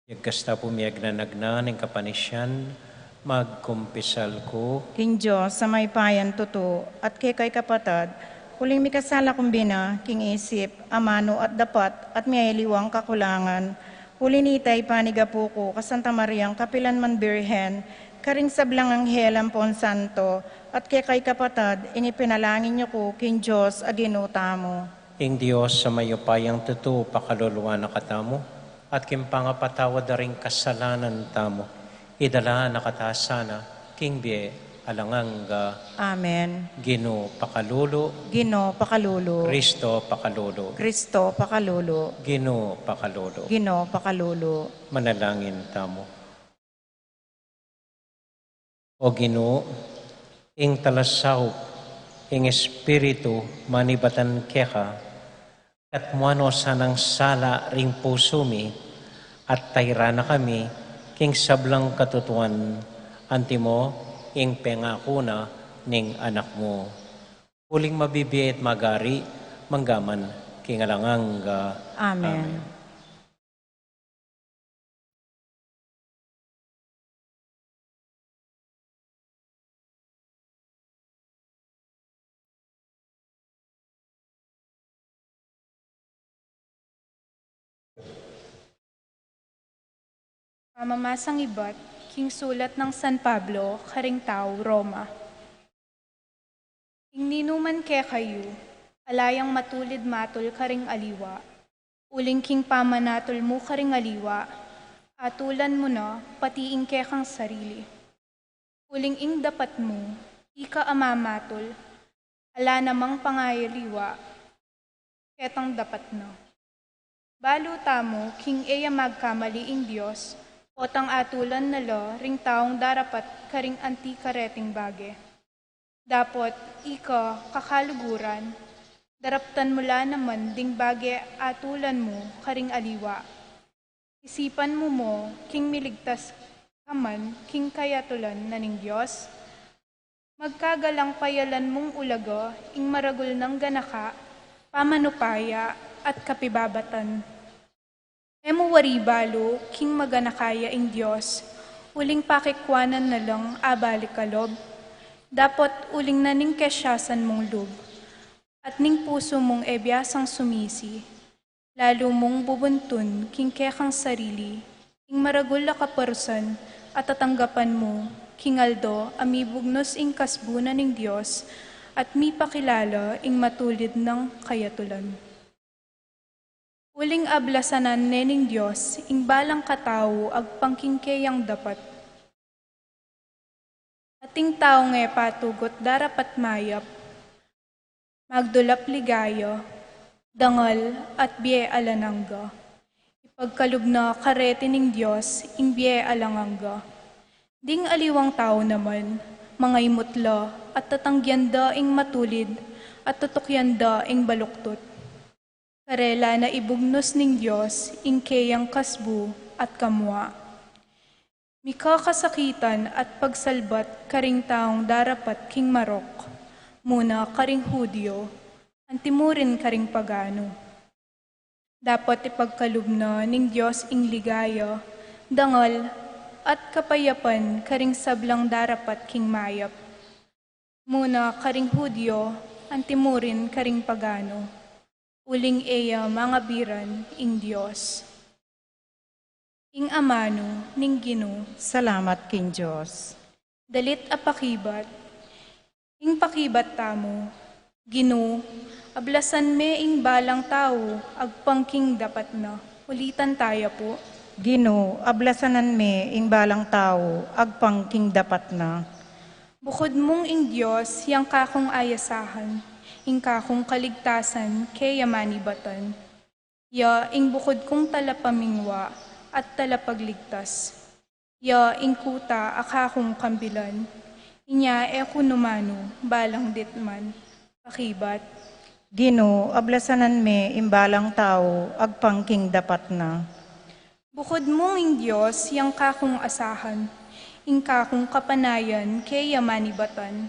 Yagkasta pumiyag na nagna ng kapanisyan, magkumpisal ko. King Diyos, sa may payan tuto, at kay kapatad, huling mikasala kumbina, king isip, amano at dapat, at miyayaliwang kakulangan, huli nitay panigapuko, kasanta Mariang, kapilan man birhen, karing sablang anghel ampon santo, at kay kapatad, inipinalangin niyo ko, king Diyos, aginuta mo. Ing Diyos sa mayupayang tuto, pakaluluwa na katamo, at kimpangapatawad na rin kasalanan tamo. Idala nakatasana, king bie, alanganga. Amen. Ginoo pakalulo, Ginoo pakalulo. Kristo pakalulo, Kristo pakalulo. Ginoo pakalulo. Ginoo pakalulo. Manalangin tamo. O Ginoo, ing talasahop, ing espiritu manibatan keka, at muano sanang sala ring pusumi, at tayrana kami, king sablang katutuan, antimo, ing pengakuna, ning anak mo. Huling mabibiyay at magari, manggaman, king alanganga. Amen. Pamamasang ibat, king sulat ng San Pablo, Karingtao, Roma. Ing ninuman ke kayo, alayang matulid matul karing aliwa, uling king pamanatul mo karing aliwa, atulan mo na pati ing kekang sarili. Uling ing dapat mo, ika amamatul, ala namang pangayaliwa, ketang dapat na. Baluta mo, king eya magkamali ing Diyos, otang atulan nala ring taong darapat karing anti kareting bage. Dapot, ika, kakaluguran, daraptan mula naman ding bage atulan mo karing aliwa. Isipan mo, king miligtas kaman, king kayatulan na ning Diyos. Magkagalang payalan mong ulaga, ing maragul ng ganaka, pamanupaya at kapibabatan. Emo waribalo, king maganakaya ing Diyos, uling pakikwanan na lang abalik kalob, dapat uling na ning kesyasan mong lub, at ning puso mong ebyasang sumisi, lalo mong bubuntun king kekang sarili, ing maragul na kaparusan, at tatanggapan mo, king aldo, amibugnos ing kasbunan ning Diyos, at mi pakilala ing matulid ng kayatulan. Uling ablasanan nening Diyos, ing balang katao, agpangkingkeyang dapat. Ating tao nga patugot darapat mayap, magdulap ligaya, dangal at biye alanangga. Ipagkalub na karete ning Diyos, ing biye alangangga. Ding aliwang tao naman, mga imutla, at tatangyanda ing matulid, at tutukyanda ing baluktot. Karela na ibugnos ning Diyos, ing keyang kasbu at kamwa. Mika kasakitan at pagsalbat karing taong darapat king Marok, muna karing Hudyo, antimurin karing pagano. Dapat ipagkalubna ning Diyos ing ligaya, dangal at kapayapan karing sablang darapat king mayap. Muna karing Hudyo, antimurin karing pagano. Uling eya mga biran ing Diyos. Ing amano ning Ginoo. Salamat, King Diyos. Dalit apakibat. Ing pakibat tamo. Ginoo, ablasan me ing balang tao, agpangking dapat na. Ulitan tayo po. Ginoo, ablasanan me ing balang tao, agpangking dapat na. Bukod mong ing Diyos, yang kakong ayasahan, ing kakong kaligtasan, kaya manibatan. Ya, ing bukod kong talapamingwa, at talapagligtas. Ya, ing kuta, akakong kambilan. Inya kunumano, balang ditman, pakibat. Gino, ablasanan me imbalang tao, agpangking dapat na. Bukod mong ing Diyos, yang kakong asahan, ing kakong kapanayan, kay yamanibatan.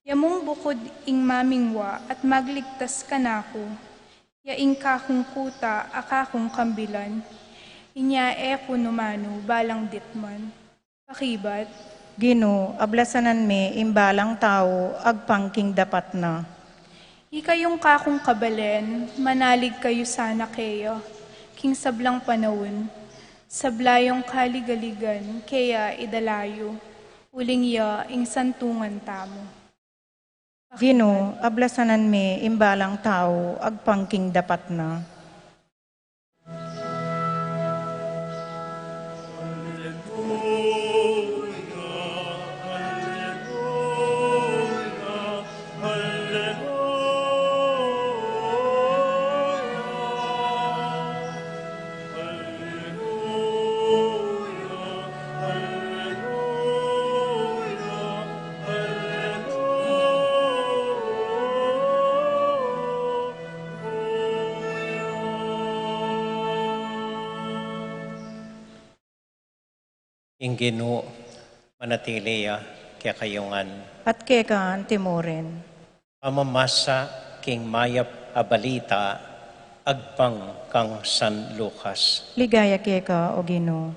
Yamong bukod ing mamingwa at magligtas ka nako, yaing kakong kuta, akakong kambilan. Inya kunumano, balang ditman, pakibat. Gino, ablasanan me imbalang tao, agpangking dapat na. Ikayong kakong kabalen, manalig kayo sana kayo, king sablang panahon, sablayong kaligaligan, kaya idalayo, uling ya ing santungan tamo. Gino, ablasanan me imbalang tao, agpangking dapat na. Ing Ginoo, manatili kaya kayungan. At kekaan timorin. Pamamasa king mayap abalita, agpang kang San Lucas. Ligaya keka o Gino.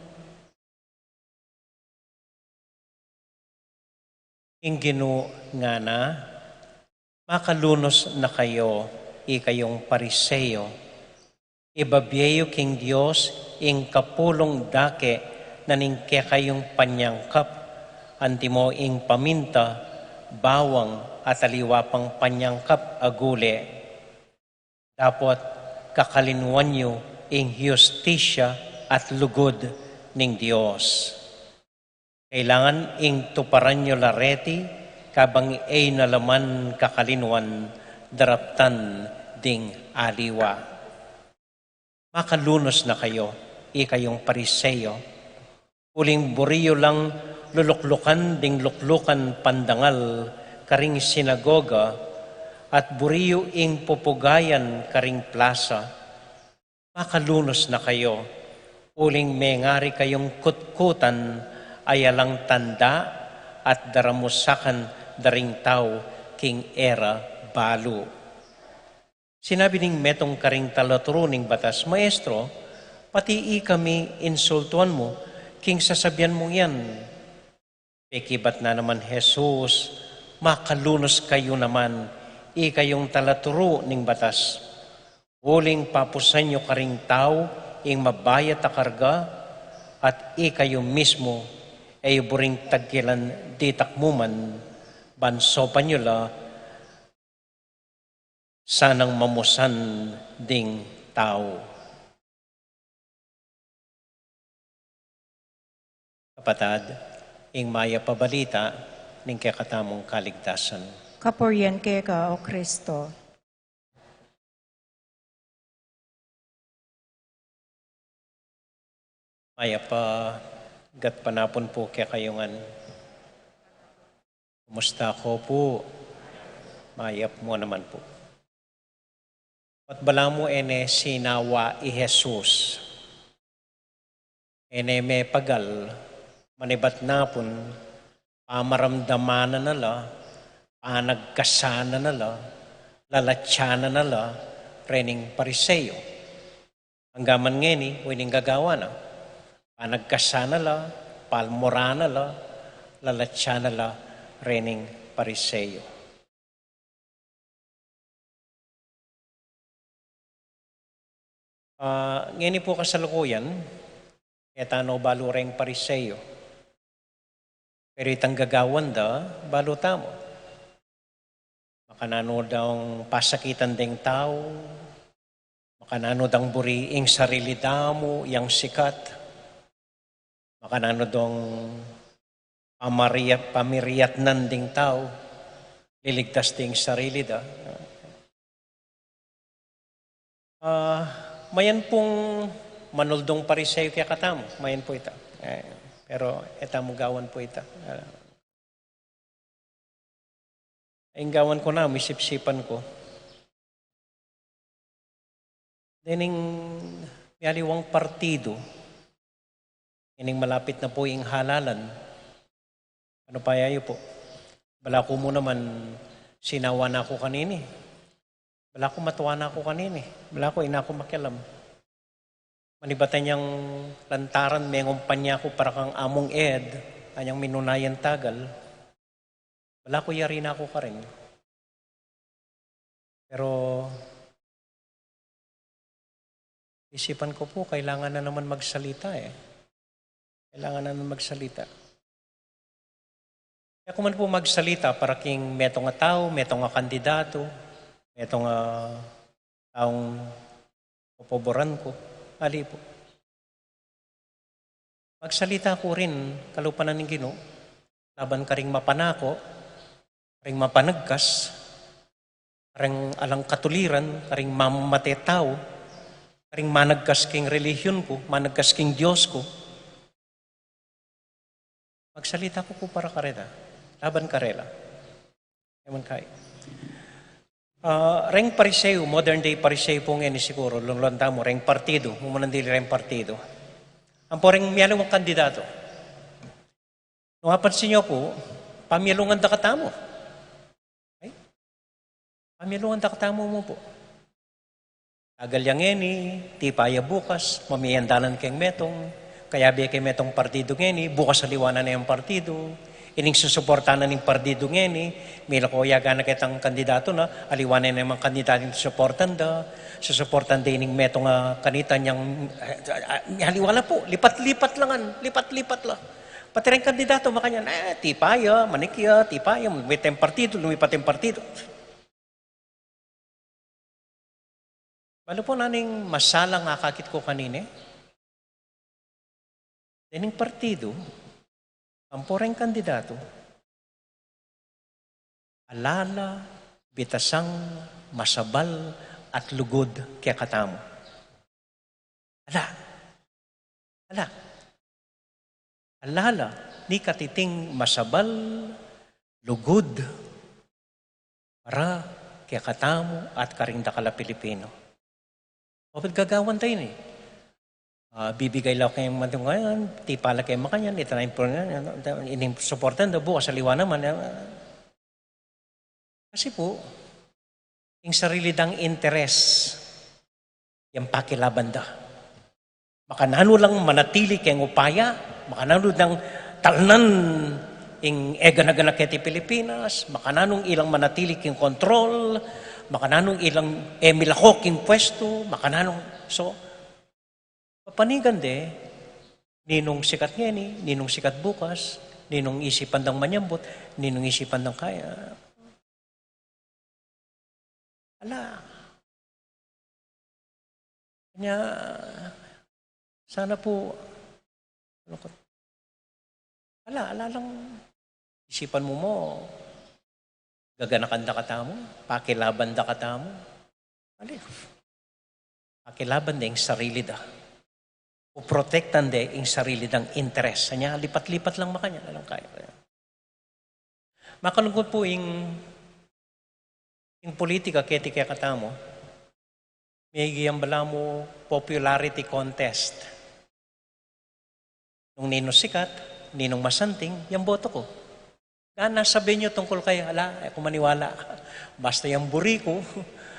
Ing Ginoo nga na, makalunos na kayo, ikayong pariseyo. Ibabyeyo king Diyos, ing kapulong dake, naningke kayong panyangkap, antimo ing paminta, bawang at aliwapang panyangkap agule. Dapat kakalinwan nyo ing justisya at lugod ning Diyos. Kailangan ing tuparan nyo lareti, kabang ay nalaman kakalinwan, daraptan ding aliwa. Makalunos na kayo, ikayong pariseyo. Uling buriyo lang luluklukan ding luklukan pandangal karing sinagoga at buriyo ing pupugayan karing plaza. Makalunos na kayo. Uling mengari kayong kutkutan ayalang tanda at daramusakan daring tao king era balo. Sinabi ning metong karing talaturo ning batas, Maestro, pati kami insultuan mo, king sasabihan mo yan. Pekibat na naman Jesus, makalunos kayo naman, ikayong talaturo ning batas. Uling papusan nyo karing tao, ing mabayat a karga, at ikayo mismo ay buring tagkilan ditakmuman, bansopan nyo la, sanang mamusan ding tao. Kapatad, ing maya pabalita, ning kakatamong kaligtasan. Kapuryan keka o Kristo. Maya pa, gat panapon po kaya kayungan. Kumusta ko po? Mayap mo naman po. At bala mo ene sinawa i Jesus. Ene me pagal, manibat na pun, pamaramdamana nala, panagkasana nala, lalatsana nala, rening pariseyo. Hanggaman ngeni, wining gagawa na. Panagkasana la, palmorana la, lalatsana la, rening pariseyo. Ngeni po kasalukuyan, etano balo reng pariseyo. Pero itang gagawan da, balo tamo. Makanano daw pasakitan ding tao, makanano daw buriing sarili damo, yang sikat, makanano dong pamiriyat nan ding tao, liligtas ding sarili da. Mayan pong manuldong pariseyo kaya katamo, mayan po ita. Pero etamo gawan po ita. Inggawan ko na, misip-sipan ko. Dining miyaliwang partido, ining malapit na po yung halalan. Ano pa yayo po? Bala ko mo naman, sinawa na ako kanini. Bala ko matuwa na ako kanini. Bala ko ina ako makialam. Manibatan niyang lantaran, may ngumpanya ko para kang among ed, anyang minunayan tagal. Wala ko yari na ako ka rin. Pero, isipan ko po, kailangan na naman magsalita eh. Kailangan na naman magsalita. Kaya kung man po magsalita, para king metong nga tao, metong nga kandidato, metong nga taong popoboran ko, ali po. Magsalita ko rin, kalupanan ng Ginoo, laban ka ring mapanako, ring mapanagkas, ring alang katuliran, ring mamamate tao, ring managkas king relihiyon ko, managkas king Diyos ko. Magsalita ko para karela, laban karela. Ewan kayo. Reng pariseo, modern day pariseo po ngayon siguro, lulanda mo, reng partido, umunandili reng partido. Ang po reng miyalong kandidato. Nung napansin niyo po, pamilungan da katamo. Okay? Pamilungan da katamo mo po. Tagal yang eni, tipaya bukas, mamiyandanan keng metong, kaya biya keng metong partido ngeni, bukas aliwanan na yung partido, ining susuportanan ng partido ngeni, mila ko yaga na kitang kandidato na, aliwanan na yung mga kandidato yung susuportan da, susuportan din ining metong kanita niyang, haliwala po, lipat-lipat langan, lipat-lipat lang. Pati rin kandidato, makanya, tipaya, manikya, tipaya, lumipat yung partido, lumipat yung partido. Ano po naning masalang akakit ko kanine? Dining partido, ang poreng kandidato, alala, bitasang, masabal, at lugod kaya katamo. Ala. Alala, ni katiting masabal, lugod, para kaya katamo at karinda kala Pilipino. Kapag gagawan tayo ni. Bibigay lang kayong madungayan, tipala kayo makanyan, itanayin po na, ining supportan na bukas sa liwa naman. Kasi po, yung sarili dang interes, yung pakilaban da. Makanano lang manatili kayong upaya, makanano lang talnan yung ega-naga keti Pilipinas, makananong ilang manatili kayong kontrol, makananong ilang milakok yung pwesto, makananong, so, papanigan de, ninong sikat ngeni, ninong sikat bukas, ninong isipan ng manyambot, ninong isipan ng kaya. Ala. Kanya, sana po, ala lang, isipan mo, gaganakan da katamo, pakilaban da katamo. Ali, pakilaban da yung sarili da. Uprotektan de yung sarili dang interes. Kanya, lipat-lipat lang makanya. Alam kaya. Makalungkot po yung politika, kaya kaya katamo, may giyang bala mo popularity contest. Nung ninong sikat, ninong masanting, yung boto ko. Nasabi nyo tungkol kayo, ako maniwala. Basta yung buri ko,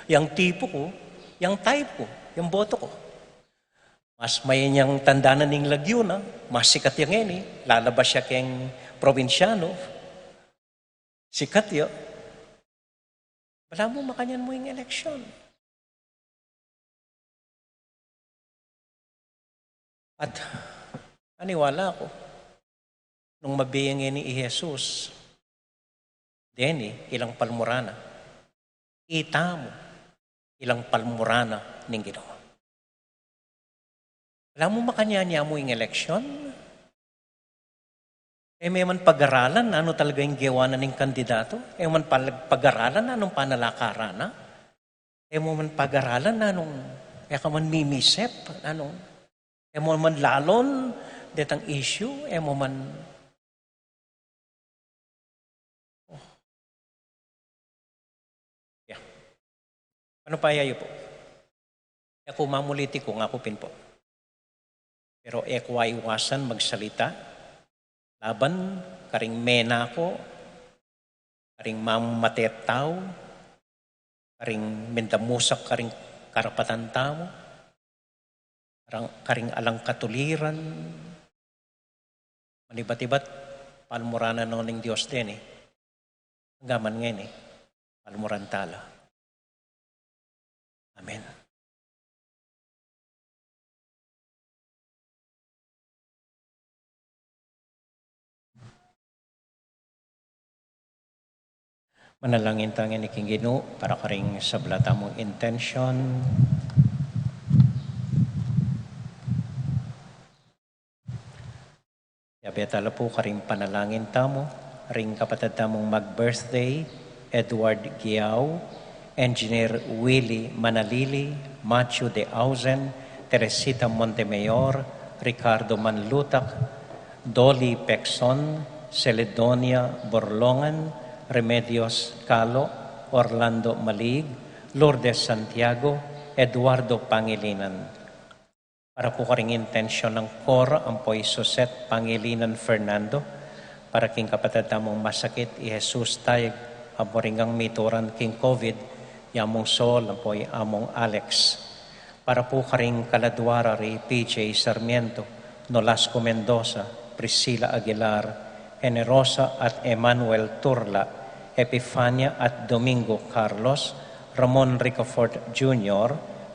yung tipo ko, yung type ko, yung boto ko. Mas may niyang tandanan ng Laguna, mas sikat yung eni, lalabas siya keng probinsyano, sikat yun. Wala mo makanyan mo yung eleksyon. At aniwala ko, nung mabiyang eni i Jesus, deni, ilang palmurana, itamo, ilang palmurana ng Ginoo. Alam mo makanya niya mo yung eleksyon? May man pag-aralan, ano talaga yung gawa na ng kandidato? May man pag-aralan, anong panalakarana? May man pag-aralan, anong kaya ka man mimisip? Anong? May man lalon, detang issue? May man Ano pa yayo po? Ako mamuliti ko, nga kupin po. Pero eko ay iwasan magsalita. Laban, karing mena ko, karing mamatetaw, karing mendamusak, karing karapatan tao, karing alang katuliran, manibat-ibat, palmuranan ng Diyos din eh. Hanggaman ngayon eh, palmuran tala. Amen. Manalangin tayo ni King Ginoo para karing sablata mong intention. Yabetala po karing panalangin tamo, ring kapatid tamong mag-birthday, Edward Giao, Engineer Willie Manalili, Matthew De Ausen, Teresita Montemayor, Ricardo Manlutak, Dolly Pexon, Celedonia Borlongan, Remedios Calo, Orlando Malig, Lourdes Santiago, Eduardo Pangilinan. Para po karing intensyon ng Cora, Ampoy Suset Pangilinan Fernando, para king kapatid tamong masakit, i Jesus tayag, amoringang mituran king COVID, yamong Sol, Ampoy among Alex. Para po karing kaladwara ri PJ Sarmiento, Nolasco Mendoza, Priscilla Aguilar, Generosa at Emmanuel Turla, Epifania at Domingo Carlos, Ramon Ricafort Jr.,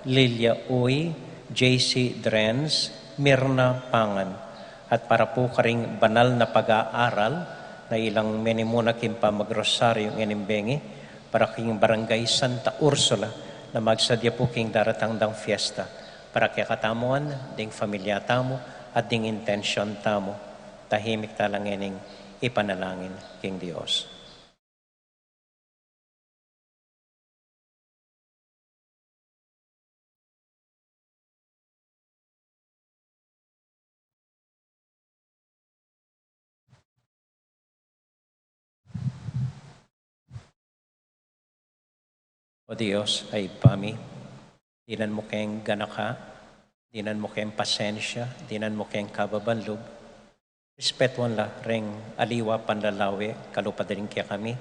Lilia Uy, JC Drens, Mirna Pangan. At para po karing banal na pag-aaral na ilang menimuna kimpa magrosaryo ng inimbengi para king barangay Santa Ursula na magsadya po king daratang dang fiesta para kaya katamuan, ding familia tamo at ding intention tamo. Tahimik talang ining ipanalangin king Dios. O Diyos ay pami, dinan mo kayong ganaka, dinan mo kayong pasensya, dinan mo kayong kababanlog, respetuan la ring aliwa panlalawi, kalupadaling kaya kami,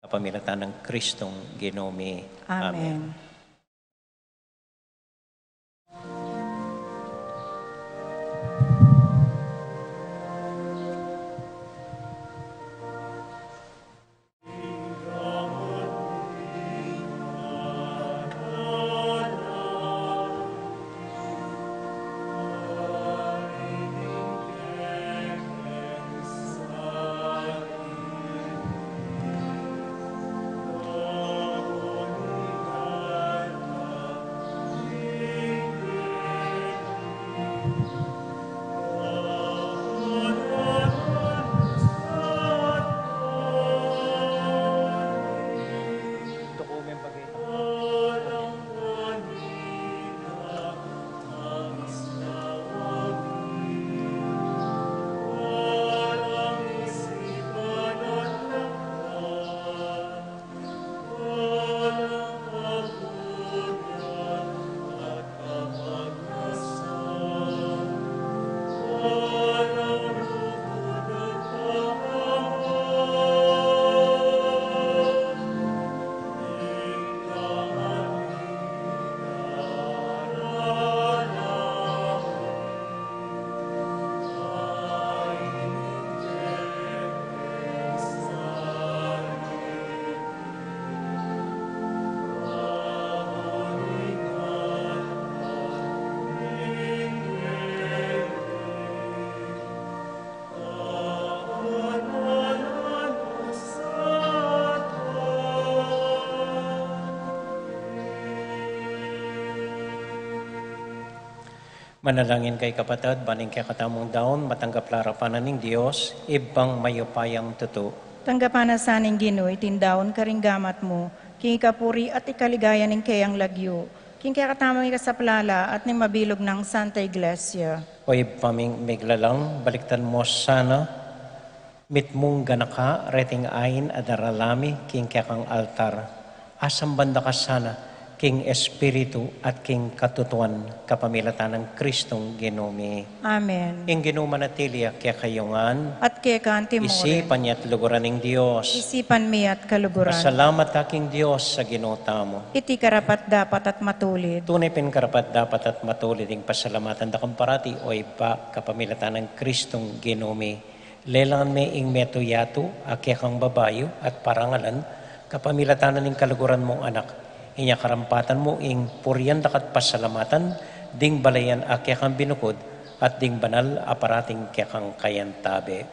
kapamilatan ng Kristong Ginomi. Amen. Manalangin kay kapatid, baning kay katamong daon, matanggap larapanan ng Diyos, ibang mayupayang tuto. Tanggapan na saning Ginoo, itindaon karinggamat mo, king ikapuri at ikaligayan ng kayang lagyo, king kaya katamang ikasaplala at ning mabilog ng Santa Iglesia. O ipaming miglalang, baliktan mo sana, mitmong ganaka, reting ayin adaralami, king kaya kang altar. Asam banda ka sana, king Espiritu at king katutuan kapamilatan ng Kristong Ginumi. Amen. Ing ginumanatilia kaya kayungan, At kaya kantimore, isipan niya at luguran ng Diyos. isipan mi at kaluguran. Pasalamat aking Diyos sa ginota mo. Iti karapat dapat at matulid. Tunay karapat dapat at matulid ang pasalamatan da parati o iba kapamilatan ng Kristong Ginumi. Lelangan may ing meto yato, akyakang babayo at parangalan, kapamilatanan ng kaluguran mong anak. Inya karampatan mo ing purian dakat pasalamatan, ding balayan akyakang binukod, at ding banal aparating kyakang kayantabe.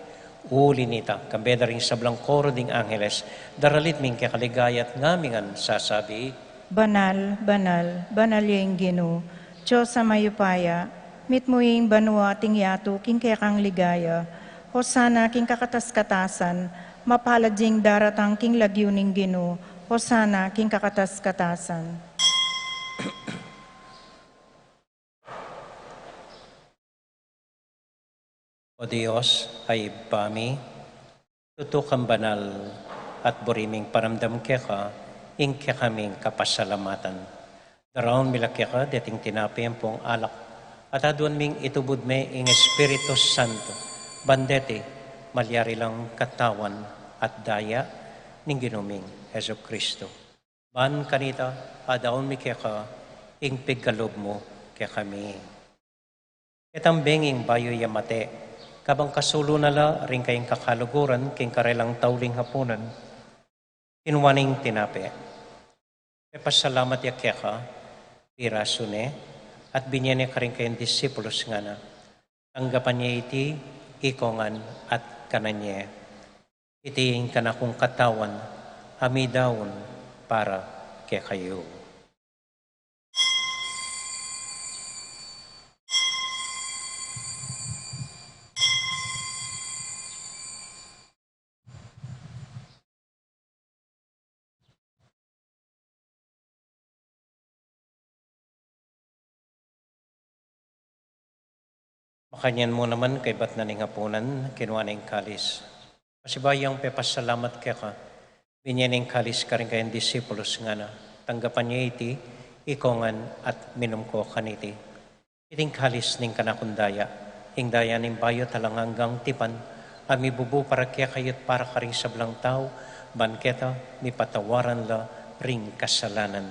Uli nita, kambeda ring sablang koro ding angeles, daralit ming kakaligayat ngamingan sasabi, Banal, banal, banal yung Ginoo. Diyos sa mayupaya, mit mo yung banwa ting yato, king kayakang ligaya. Hosana king kakatas-katasan, mapalad jing daratang king lagyo ning Ginoo. Hosana king kakatas-katasan. O Diyos ay pami, tutukang banal at buriming paramdam keka, ing kaming kapasalamatan. Daraon milakya ka, dating tinapian pong alak, at aduan ming itubod me ing Espiritu Santo, bandete, malyari lang katawan at daya, ning ginuming Heso Kristo. Ban kanita, adaon mi keka, ing pigkalob mo kaya kami. Itang benging bayo yamate, kabang kasulo nala, ring kayong kakaluguran, king karelang tauling hapunan, kinwaning tinape. E pasalamat ya kaya ka, irasune, at binyane ka rin kayong disipulos nga na, tanggapan niya iti, ikongan at kananye. Itiing ka na kong katawan, amidawon para kaya kayo. Makanyan mo naman kay ba't naning hapunan, kinuha na yung kalis. Pasibayang pepasalamat kaya ka, binyan yung kalis ka rin kayong disipulos nga na, tanggapan niya iti, ikongan at minum ko kaniti. Iting kalis ning kanakundaya, ing daya ning bayo talang hanggang tipan, ami bubu para kaya kayot para ka rin sablang tao, banketa, mi patawaran la ring kasalanan.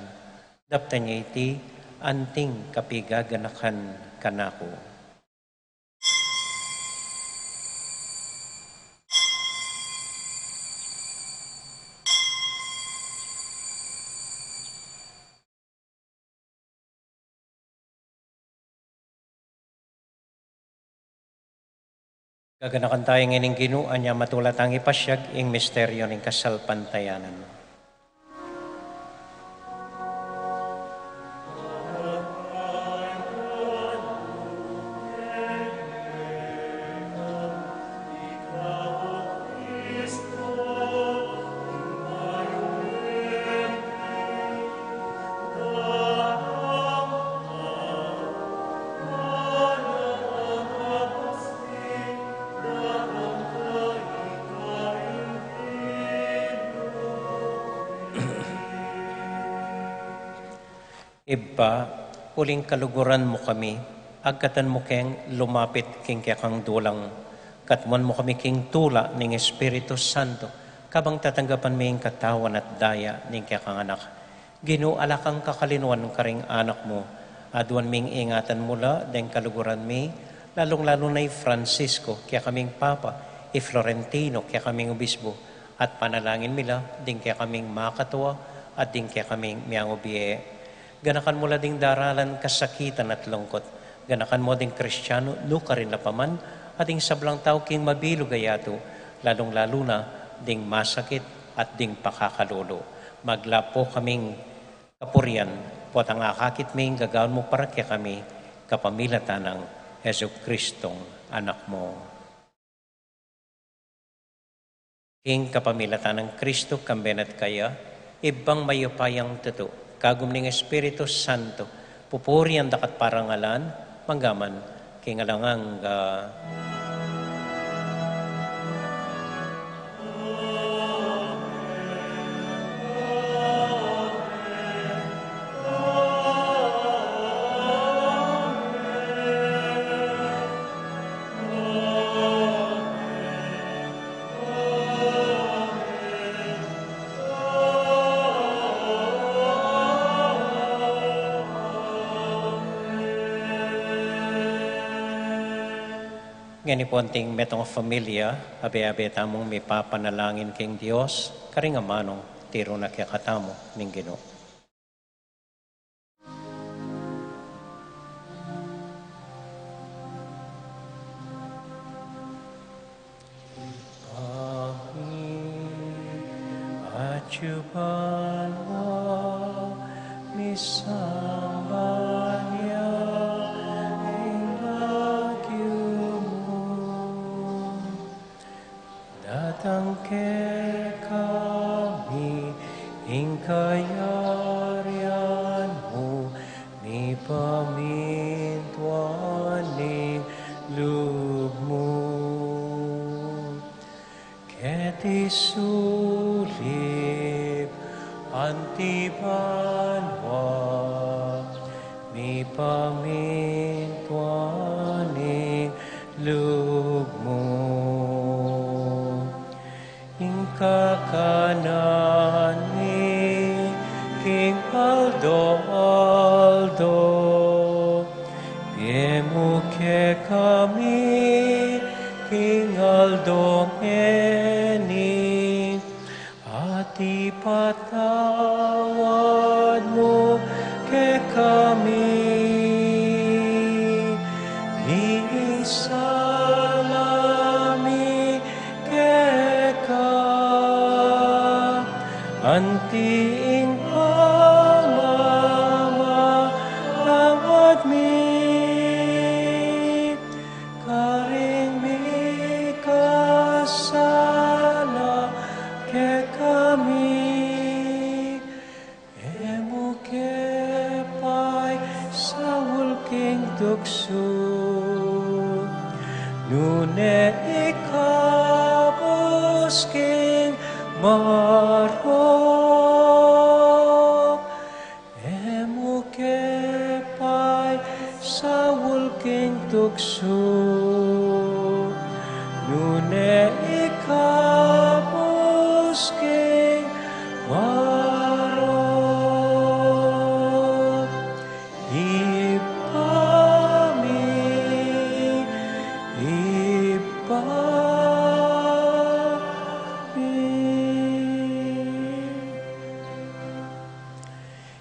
Dapta niya iti, anting kapigaganakan kanako. Gaganakan tayo ngayon ng Ginoo, niya matulat ang ipasyag, ing misteryo ng kasalpantayanan. Iba, uling kaluguran mo kami, agkatan mo keng lumapit king kang dulang, katmuan mo kami king tula ning Espiritu Santo, kabang tatanggapan mo yung katawan at daya ning kang anak. Ginoo alakang kakalinuan karing anak mo, aduan ming ingatan mula, deng kaluguran mi, lalong-lalo na Francisco, kaya kaming Papa, Florentino, kaya kaming Obispo, at panalangin mila, ding kaya kaming makatawa, at ding kaya kaming miyang obiye. Ganakan mo ding daralan kasakitan at lungkot. Ganakan mo ding Kristiyano, nuka rin na paman, ating sablang tao king mabilog ayato, lalong-lalo na ding masakit at ding pakakalolo. Maglapo kaming kapurian, pot ang akakit ming gagawin mo para kaya kami, kapamilatan ng Heso Kristong anak mo. King kapamilatan ng Kristo, kambenat kaya, ibang mayupayang tuto. Kagum ning Espiritu Santo, pupuri ang dakat parangalan, manggaman, kingalangang Ngani po anting metong familia, abe-abe tamong may papanalangin king Dios, karingamanong tiro na kaya katamo ning Ginoo. Acupan mo, misambanya, ilagyo mo. Datang ke kami, ingkayarian mo, ni pamintuaning loob mo. Keti sulip, antibanwa, mi pamintuaning loob mo. Ingkakanan ni King Aldo, Biemu ke kami, King Aldo ngeni, ati patawad mo ke kami. Ni salami ke ka, anting pamama awat mi, karing mi kasala ke kami. Emo ke pai sawul king tukso, nune ikabos king marok. Emo ke pai sawul king tukso, nune ikabos king marok.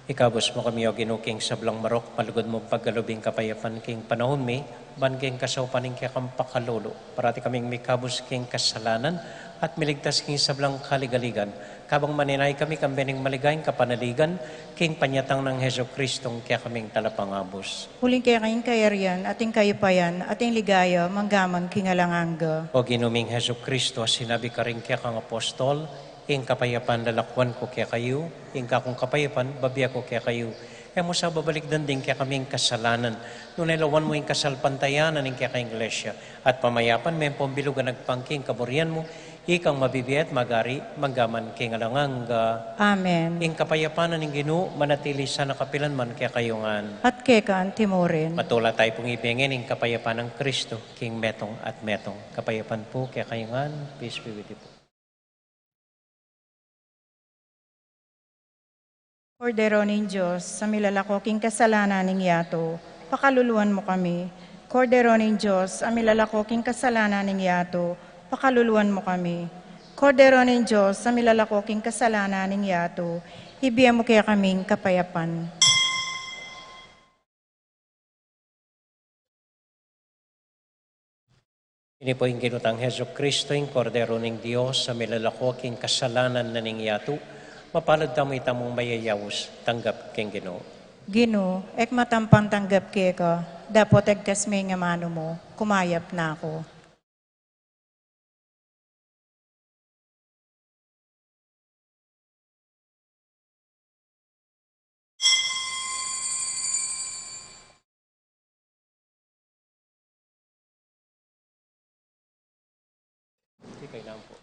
Ikabos mo kami o ginuking sablang marok, palugod mo paggalubing kapayapan king panahon mi, ban king kasaupaning kaya kang pakalolo, parati kaming mikabos king kasalanan, at miligtas king sablang kaligaligan, kabang maninay kami kambening maligayang kapanaligan, king panyatang ng Heso Kristong kaya kaming talapangabos. Huling kaya kayong kayarian, ating kayupayan, ating ligaya, manggamang kingalanganga. O ginuming Heso Kristo, sinabi ka rin kaya kang apostol, ing kapayapan lalakwan ko kaya kayo, ing kakong kapayapan, babiya ko kaya kayo. Kaya mo sa babalik din kaya kaming kasalanan. Nung lawan mo yung kasalpantayanan ng kaya kayong iglesia. At pamayapan, may pambilugan nagpangking kaburian mo, ikang mabibiyat, magari, manggaman king alanganga. Amen. Ing kapayapanan ng Ginoo, manatili sa nakapilan man kaya kayongan. At kekan timorin. Matula tayo pong ibigin ing kapayapan ng Kristo, king metong at metong. Kapayapan po kaya kayongan. Peace be with you po. Kordero ng Diyos, sa milalakoking kasalanan ng yato, pakaluluan mo kami. Kordero ng Diyos, sa milalakoking kasalanan ng yato, pakaluluan mo kami. Kordero ng Diyos, sa milalakoking kasalanan ng yato, ibigyan mo kaya kaming kapayapan. Ini po yung ginutang Heso Kristo, yung Kordero ng Diyos, sa milalakoking kasalanan na ning yato, mapalad tamo itamong mayayawos, tanggap king Ginoo. Ginoo, ek matampang tanggap kaya dapat agkas may nga mano mo, kumayap na ako. Hindi kailangan po.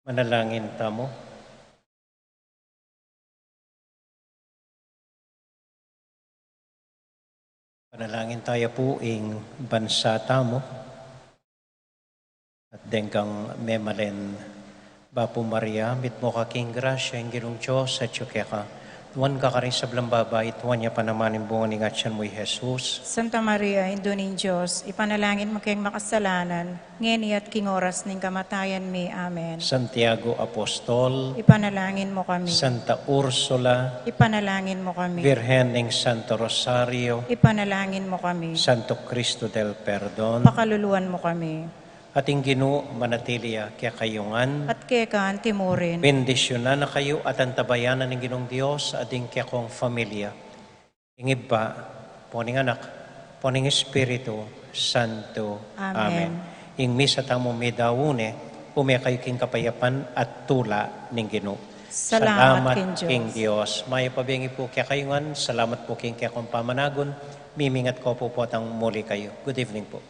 Manalangin tamo. Panalangin tayo po ing bansa tamo at dengkang memalen Bapo Maria, mit mo kaking grasya, ang ginong Diyos at ka. Tuwan ka rin sa blambabay, tuwan niya panamanin bunga ni Gatsan mo'y Jesus. Santa Maria, Indo ning Diyos, ipanalangin mo kayong makasalanan, ngeni at king oras ning kamatayan mi. Amen. Santiago Apostol, Ipanalangin mo kami. Santa Ursula, Ipanalangin mo kami. Virgen ng Santo Rosario, Ipanalangin mo kami. Santo Cristo del Perdon, Pakaluluan mo kami. ating Ginoo manatilia kaya kayungan. At kekaan timurin. Bendisyonan na kayo at antabayanan ng Ginong Diyos ating kaya kong familia. Ingib ba, poning anak, poning Espiritu Santo. Amen. Ing misa tamo medawune, kayo king kapayapan at tula ng Ginoo. Salamat King Diyos. Maya pabingi po kaya kayungan. Salamat po king kaya kong pamanagon. Mimingat ko po ang muli kayo. Good evening po.